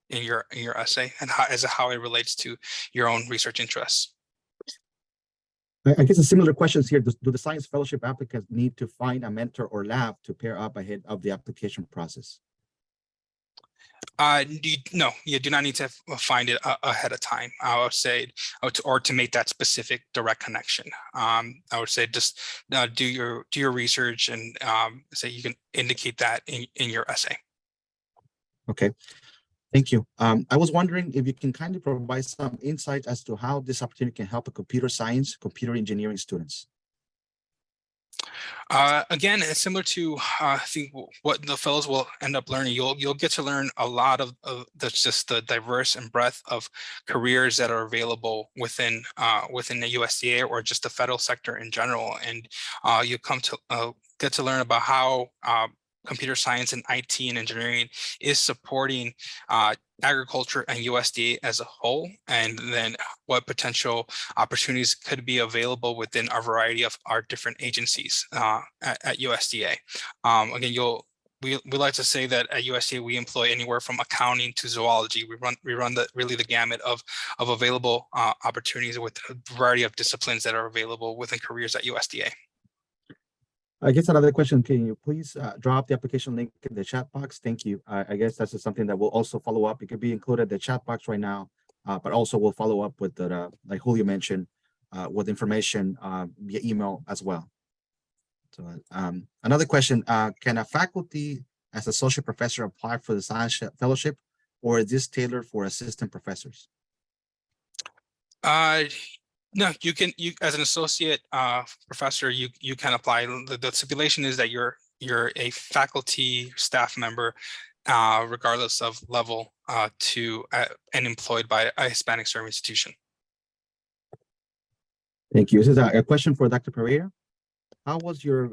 in your essay and how it relates to your own research interests. I guess a similar questions here. Do the science fellowship applicants need to find a mentor or lab to pair up ahead of the application process? No, you do not need to find it ahead of time. I would say, or to make that specific direct connection. I would say just do your research and say you can indicate that in your essay. Okay, thank you. I was wondering if you can kindly provide some insight as to how this opportunity can help the computer science, computer engineering students. Again, it's similar to I think what the fellows will end up learning. You'll get to learn a lot of just the diverse and breadth of careers that are available within the USDA or just the federal sector in general, and you'll come to get to learn about how computer science and IT and engineering is supporting agriculture and USDA as a whole, and then what potential opportunities could be available within a variety of our different agencies at USDA. Again, we like to say that at USDA we employ anywhere from accounting to zoology. We run really the gamut of available opportunities with a variety of disciplines that are available within careers at USDA. I guess another question, can you please drop the application link in the chat box? Thank you. I guess that's something that we'll also follow up. It could be included in the chat box right now, but also we'll follow up with the, like Julio mentioned, with information via email as well. So another question, can a faculty as associate professor apply for the science fellowship, or is this tailored for assistant professors? No, you can, as an associate professor, you can apply. The stipulation is that you're a faculty staff member, regardless of level, and employed by a Hispanic serving institution. Thank you. This is a question for Dr. Pereira. How has your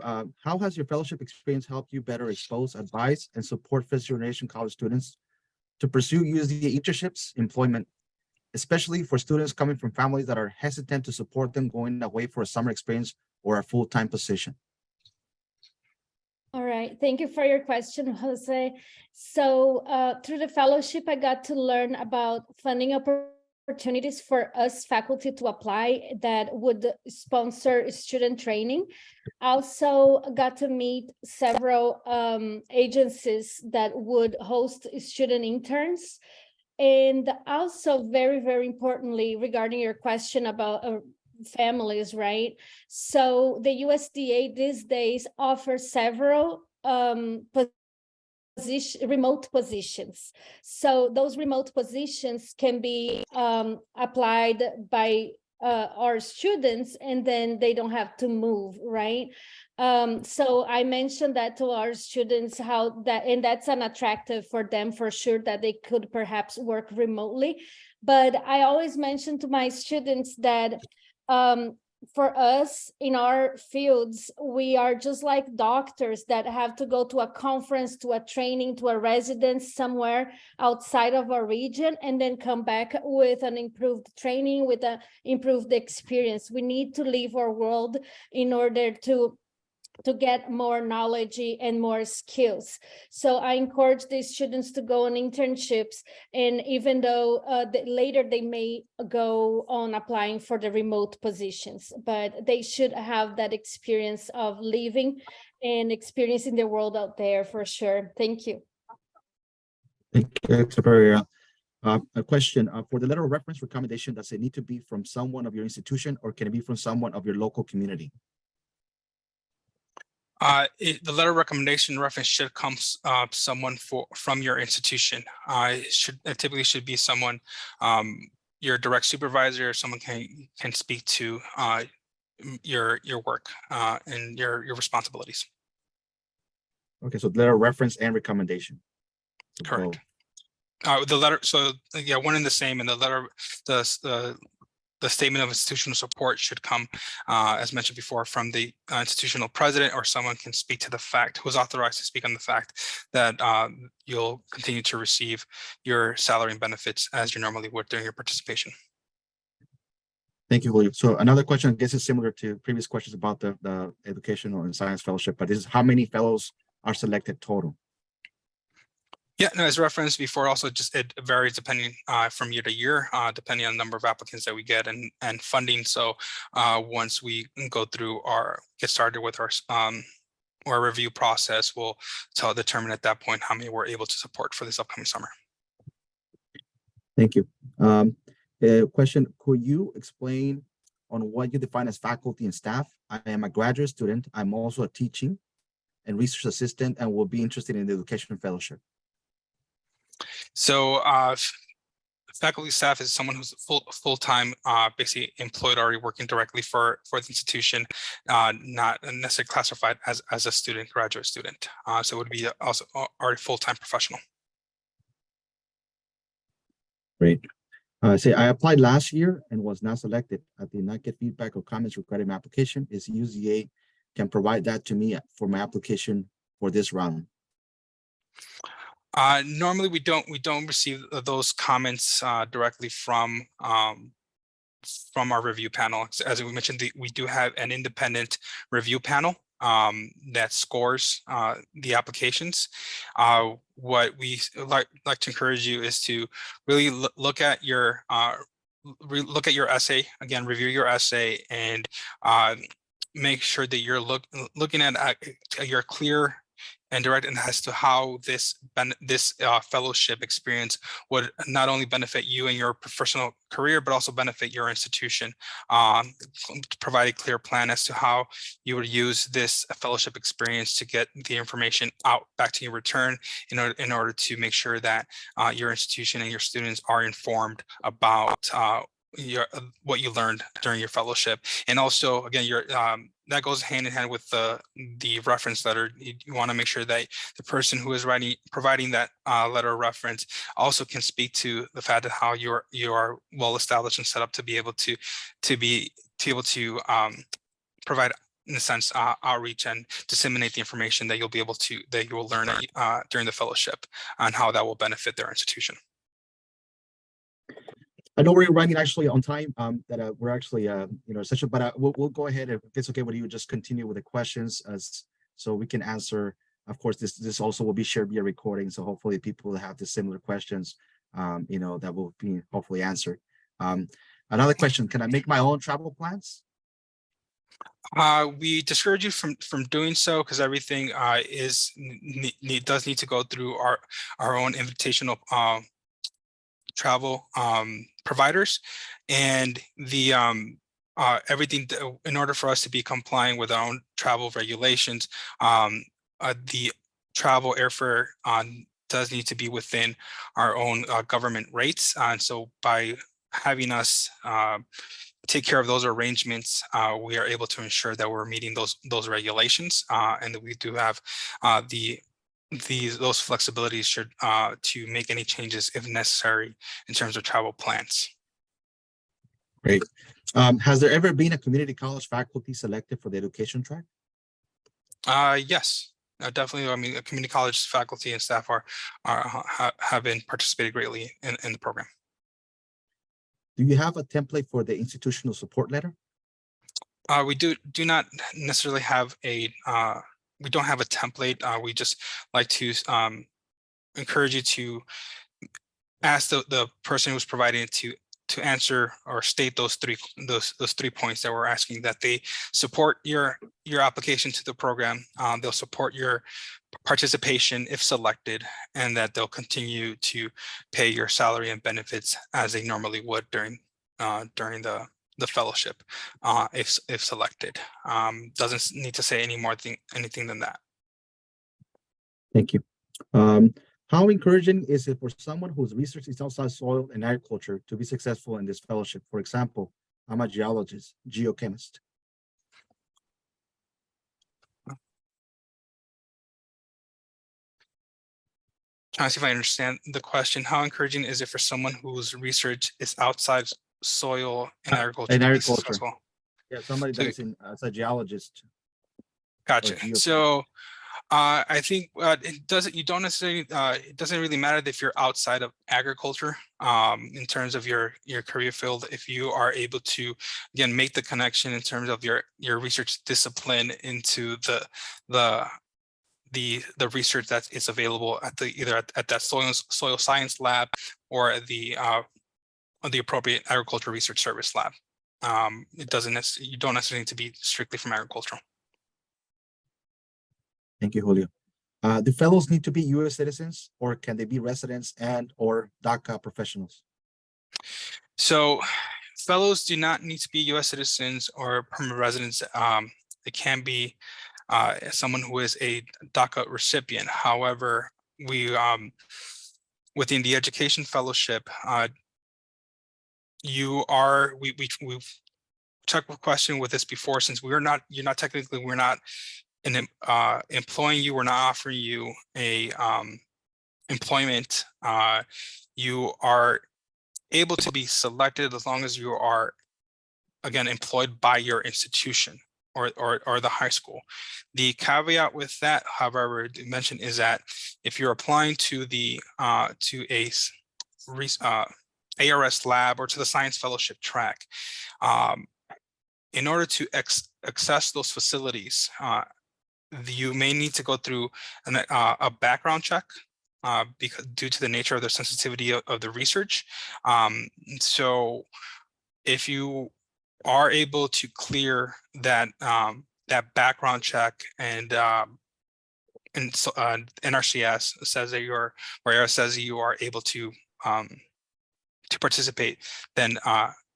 fellowship experience helped you better expose, advise, and support first-generation college students to pursue USDA internships, employment, especially for students coming from families that are hesitant to support them going away for a summer experience or a full-time position? All right, thank you for your question, Jose. So through the fellowship, I got to learn about funding opportunities for us faculty to apply that would sponsor student training. Also got to meet several agencies that would host student interns. And also very, very importantly, regarding your question about families, right? So the USDA these days offers several remote positions. So those remote positions can be applied by our students, and then they don't have to move, right? So I mentioned that to our students, how that, and that's an attractive for them for sure, that they could perhaps work remotely. But I always mention to my students that for us in our fields, we are just like doctors that have to go to a conference, to a training, to a residence somewhere outside of our region, and then come back with an improved training, with an improved experience. We need to leave our world in order to get more knowledge and more skills. So I encourage these students to go on internships, and even though later they may go on applying for the remote positions, but they should have that experience of living and experiencing the world out there for sure. Thank you. Thank you, Dr. Pereira. A question for the letter of reference recommendation, does it need to be from someone of your institution, or can it be from someone of your local community? The letter of recommendation reference should come someone from your institution. It typically should be someone, your direct supervisor, or someone can speak to your work and your responsibilities. Okay, so letter of reference and recommendation. So correct. The letter, so yeah, one and the same. And the letter, the statement of institutional support should come, as mentioned before, from the institutional president, or someone can speak to the fact, who's authorized to speak on the fact that you'll continue to receive your salary and benefits as you normally would during your participation. Thank you, William. So another question, I guess, is similar to previous questions about the educational and science fellowship, but this is how many fellows are selected total? Yeah, no, as referenced before, also just it varies depending from year to year, depending on the number of applicants that we get and funding. So once we go through get started with our review process, we'll determine at that point how many we're able to support for this upcoming summer. Thank you. Question, could you explain on what you define as faculty and staff? I am a graduate student. I'm also a teaching and research assistant, and will be interested in the education fellowship. So faculty staff is someone who's full-time, basically employed, already working directly for the institution, not necessarily classified as a student, graduate student. So it would be also already full-time professional. Great. Say I applied last year and was not selected. I did not get feedback or comments regarding my application. Is USDA can provide that to me for my application for this round? Normally we don't receive those comments directly from our review panel. As we mentioned, we do have an independent review panel that scores the applications. What we like to encourage you is to really look at your essay again, review your essay, and make sure that you're looking at your clear and direct as to how this fellowship experience would not only benefit you in your professional career, but also benefit your institution. To provide a clear plan as to how you would use this fellowship experience to get the information out back to your return in order to make sure that your institution and your students are informed about what you learned during your fellowship. And also, again, that goes hand in hand with the reference letter. You want to make sure that the person who is providing that letter of reference also can speak to the fact that how you are well established and set up to be able to provide, in a sense, outreach and disseminate the information that you will learn during the fellowship, and how that will benefit their institution. I know we're running actually on time, that we're actually, session, but we'll go ahead, if it's okay with you, just continue with the questions so we can answer. Of course, this also will be shared via recording, so hopefully people that have the similar questions, that will be hopefully answered. Another question, can I make my own travel plans? We discourage you from doing so, because everything does need to go through our own invitational travel providers, and the everything, in order for us to be complying with our own travel regulations, the travel airfare does need to be within our own government rates. And so by having us take care of those arrangements, we are able to ensure that we're meeting those regulations, and that we do have those flexibilities to make any changes if necessary in terms of travel plans. Great. Has there ever been a community college faculty selected for the education track? Yes, definitely. I mean, community college faculty and staff have been participated greatly in the program. Do you have a template for the institutional support letter? We do not necessarily have we don't have a template. We just like to encourage you to ask the person who's providing it to answer or state those three points that we're asking, that they support your application to the program, they'll support your participation if selected, and that they'll continue to pay your salary and benefits as they normally would during the fellowship, if selected. Doesn't need to say anything than that. Thank you. How encouraging is it for someone whose research is outside soil and agriculture to be successful in this fellowship? For example, I'm a geologist, geochemist. Trying to see if I understand the question. How encouraging is it for someone whose research is outside soil and agriculture? In agriculture. Yeah, somebody that is as a geologist. Gotcha. So I think it doesn't really matter if you're outside of agriculture in terms of your career field. If you are able to, again, make the connection in terms of your research discipline into the research that is available at either at that soil science lab or at the appropriate agricultural research service lab. You don't necessarily need to be strictly from agricultural. Thank you, Julio. Do fellows need to be U.S. citizens, or can they be residents or DACA professionals? So fellows do not need to be U.S. citizens or permanent residents. It can be someone who is a DACA recipient. However, we within the education fellowship, we've checked the question with this before, since we're not employing you, we're not offering you a employment. You are able to be selected as long as you are, again, employed by your institution or the high school. The caveat with that, however, to mention, is that if you're applying to the ARS lab or to the science fellowship track, in order to access those facilities, you may need to go through a background check because due to the nature of the sensitivity of the research. So if you are able to clear that that background check and so NRCS says that says you are able to participate, then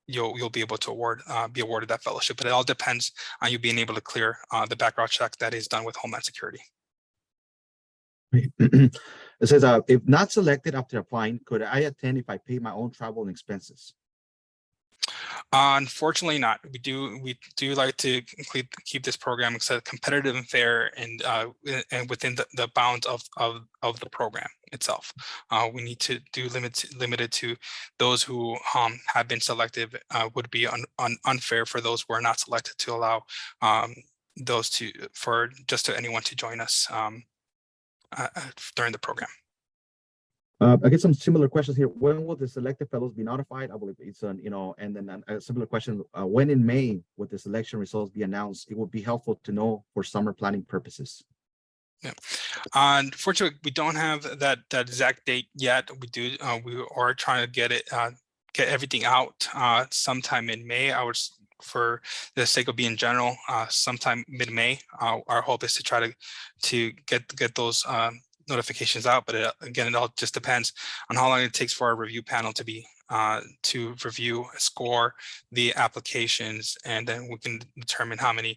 you'll be able to be awarded that fellowship. But it all depends on you being able to clear the background check that is done with Homeland Security. It says, if not selected after applying, could I attend if I pay my own travel and expenses? Unfortunately not. We do like to keep this program competitive and fair, and within the bounds of the program itself. We need to do limited to those who have been selected. Would be unfair for those who are not selected to allow those to anyone to join us during the program. I get some similar questions here. When will the selected fellows be notified? I believe it's on, and then a similar question, when in May would the selection results be announced? It would be helpful to know for summer planning purposes. Yeah, unfortunately, we don't have that exact date yet. We are trying to get everything out sometime in May. For the sake of being general, sometime mid-May. Our hope is to try to get those notifications out, but again, it all just depends on how long it takes for our review panel to review, score the applications, and then we can determine how many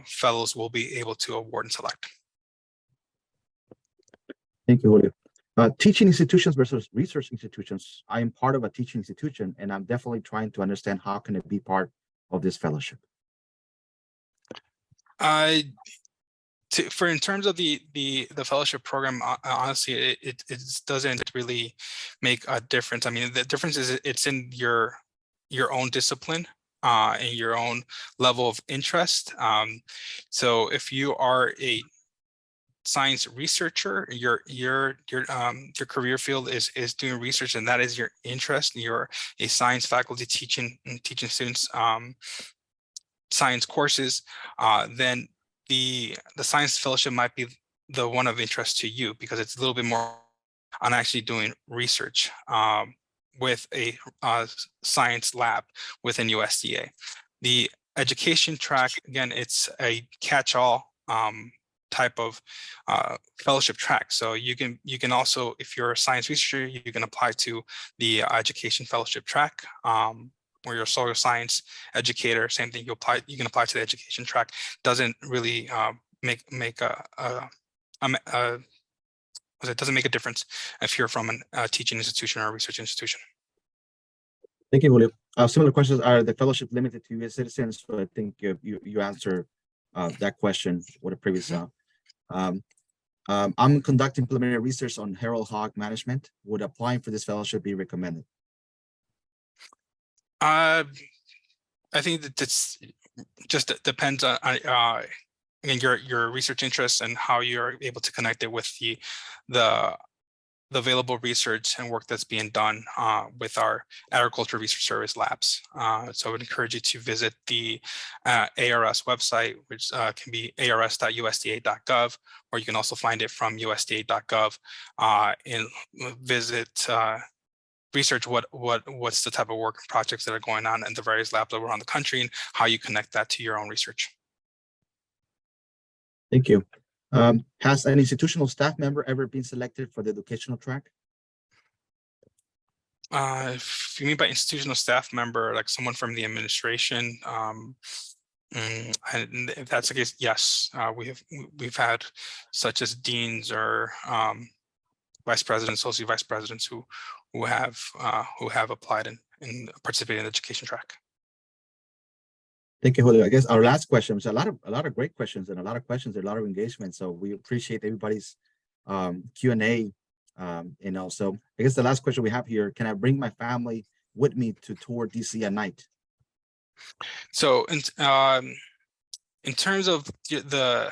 fellows we'll be able to award and select. Thank you, Julio. Teaching institutions versus research institutions. I am part of a teaching institution, and I'm definitely trying to understand how can it be part of this fellowship. In terms of the fellowship program, honestly, it doesn't really make a difference. I mean, the difference is it's in your own discipline and your own level of interest. So if you are a science researcher, your career field is doing research, and that is your interest, and you're a science faculty teaching students science courses, then the science fellowship might be the one of interest to you, because it's a little bit more on actually doing research with a science lab within USDA. The education track, again, it's a catch-all type of fellowship track. So you can also, if you're a science researcher, you can apply to the education fellowship track. Or you're a soil science educator, same thing. You can apply to the education track. Doesn't really it doesn't make a difference if you're from a teaching institution or a research institution. Thank you, Julio. Similar questions. Are the fellowship limited to U.S. citizens? So I think you answered that question with a previous. I'm conducting preliminary research on Herald hog management. Would applying for this fellowship be recommended? I think that it's just depends on again your research interests and how you're able to connect it with the available research and work that's being done with our agriculture research service labs. So I would encourage you to visit the ARS website, which can be ars.usda.gov, or you can also find it from usda.gov and visit research what's the type of work and projects that are going on in the various labs around the country, and how you connect that to your own research. Thank you. Has an institutional staff member ever been selected for the educational track? If you mean by institutional staff member, like someone from the administration, and if that's the case, yes, we've had such as deans or vice presidents, associate vice presidents who have applied and participated in the education track. Thank you, Julio. I guess our last question was a lot of great questions and a lot of of engagement. So we appreciate everybody's Q&A. So I guess the last question we have here: can I bring my family with me to tour DC at night? So in terms of the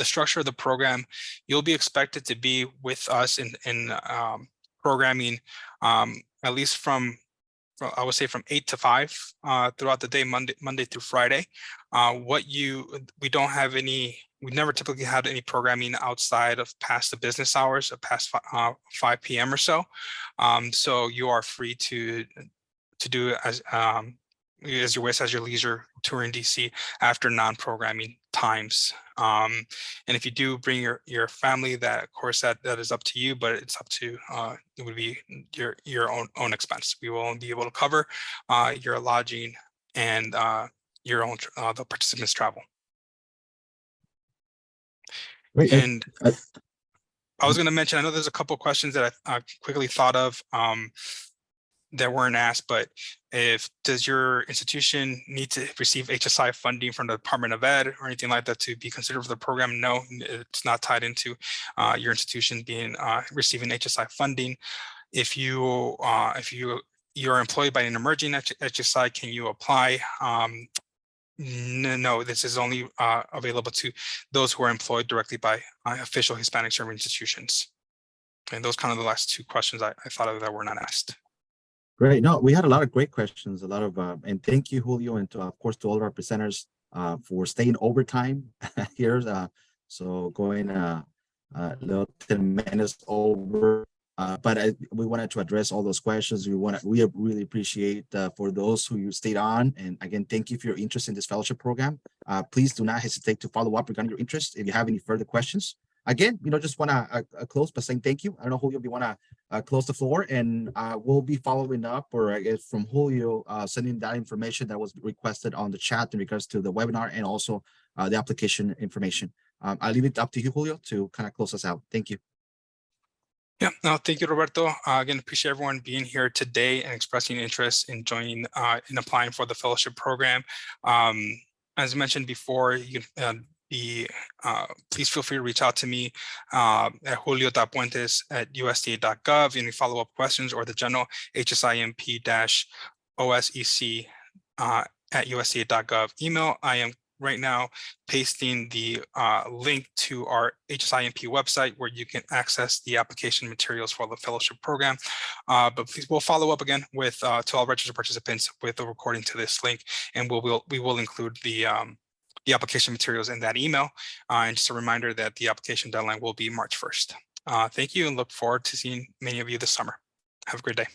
structure of the program, you'll be expected to be with us in programming at least from well, I would say from 8 to 5 throughout the day, Monday through Friday. We don't have any, we never typically had any programming outside of past the business hours, of past 5 p.m. or so. So you are free to do as your wish, as your leisure, touring DC after non-programming times. And if you do bring your family, that of course that is up to you, but it's up to it would be your own expense. We will be able to cover your lodging and your own the participants' travel. Great. And I was going to mention, I know there's a couple of questions that I quickly thought of that weren't asked, but does your institution need to receive HSI funding from the Department of Ed or anything like that to be considered for the program? No, it's not tied into your institution being receiving HSI funding. If you're employed by an emerging HSI, can you apply? No, this is only available to those who are employed directly by official Hispanic serving institutions. And those kind of the last two questions I thought of that were not asked. Great. No, we had a lot of great questions, and thank you, Julio, and of course to all of our presenters for staying overtime here. So going a little 10 minutes over, but we wanted to address all those questions. We really appreciate for those who stayed on, and again, thank you for your interest in this fellowship program. Please do not hesitate to follow up regarding your interest if you have any further questions. Again, just want to close by saying thank you. I don't know, Julio, if you want to close the floor, and we'll be following up, or I guess from Julio, sending that information that was requested on the chat in regards to the webinar and also the application information. I'll leave it up to you, Julio, to kind of close us out. Thank you. Yeah, no, thank you, Roberto. Again, appreciate everyone being here today and expressing interest in joining in applying for the fellowship program. As mentioned before, you can please feel free to reach out to me at julio.puentes@usda.gov. Any follow-up questions or the general HSIMP-OSEC at usda.gov email. I am right now pasting the link to our HSIMP website where you can access the application materials for the fellowship program. But please, we'll follow up again with to all registered participants with a recording to this link, and we will include the application materials in that email. And just a reminder that the application deadline will be March 1st. Thank you, and look forward to seeing many of you this summer. Have a great day.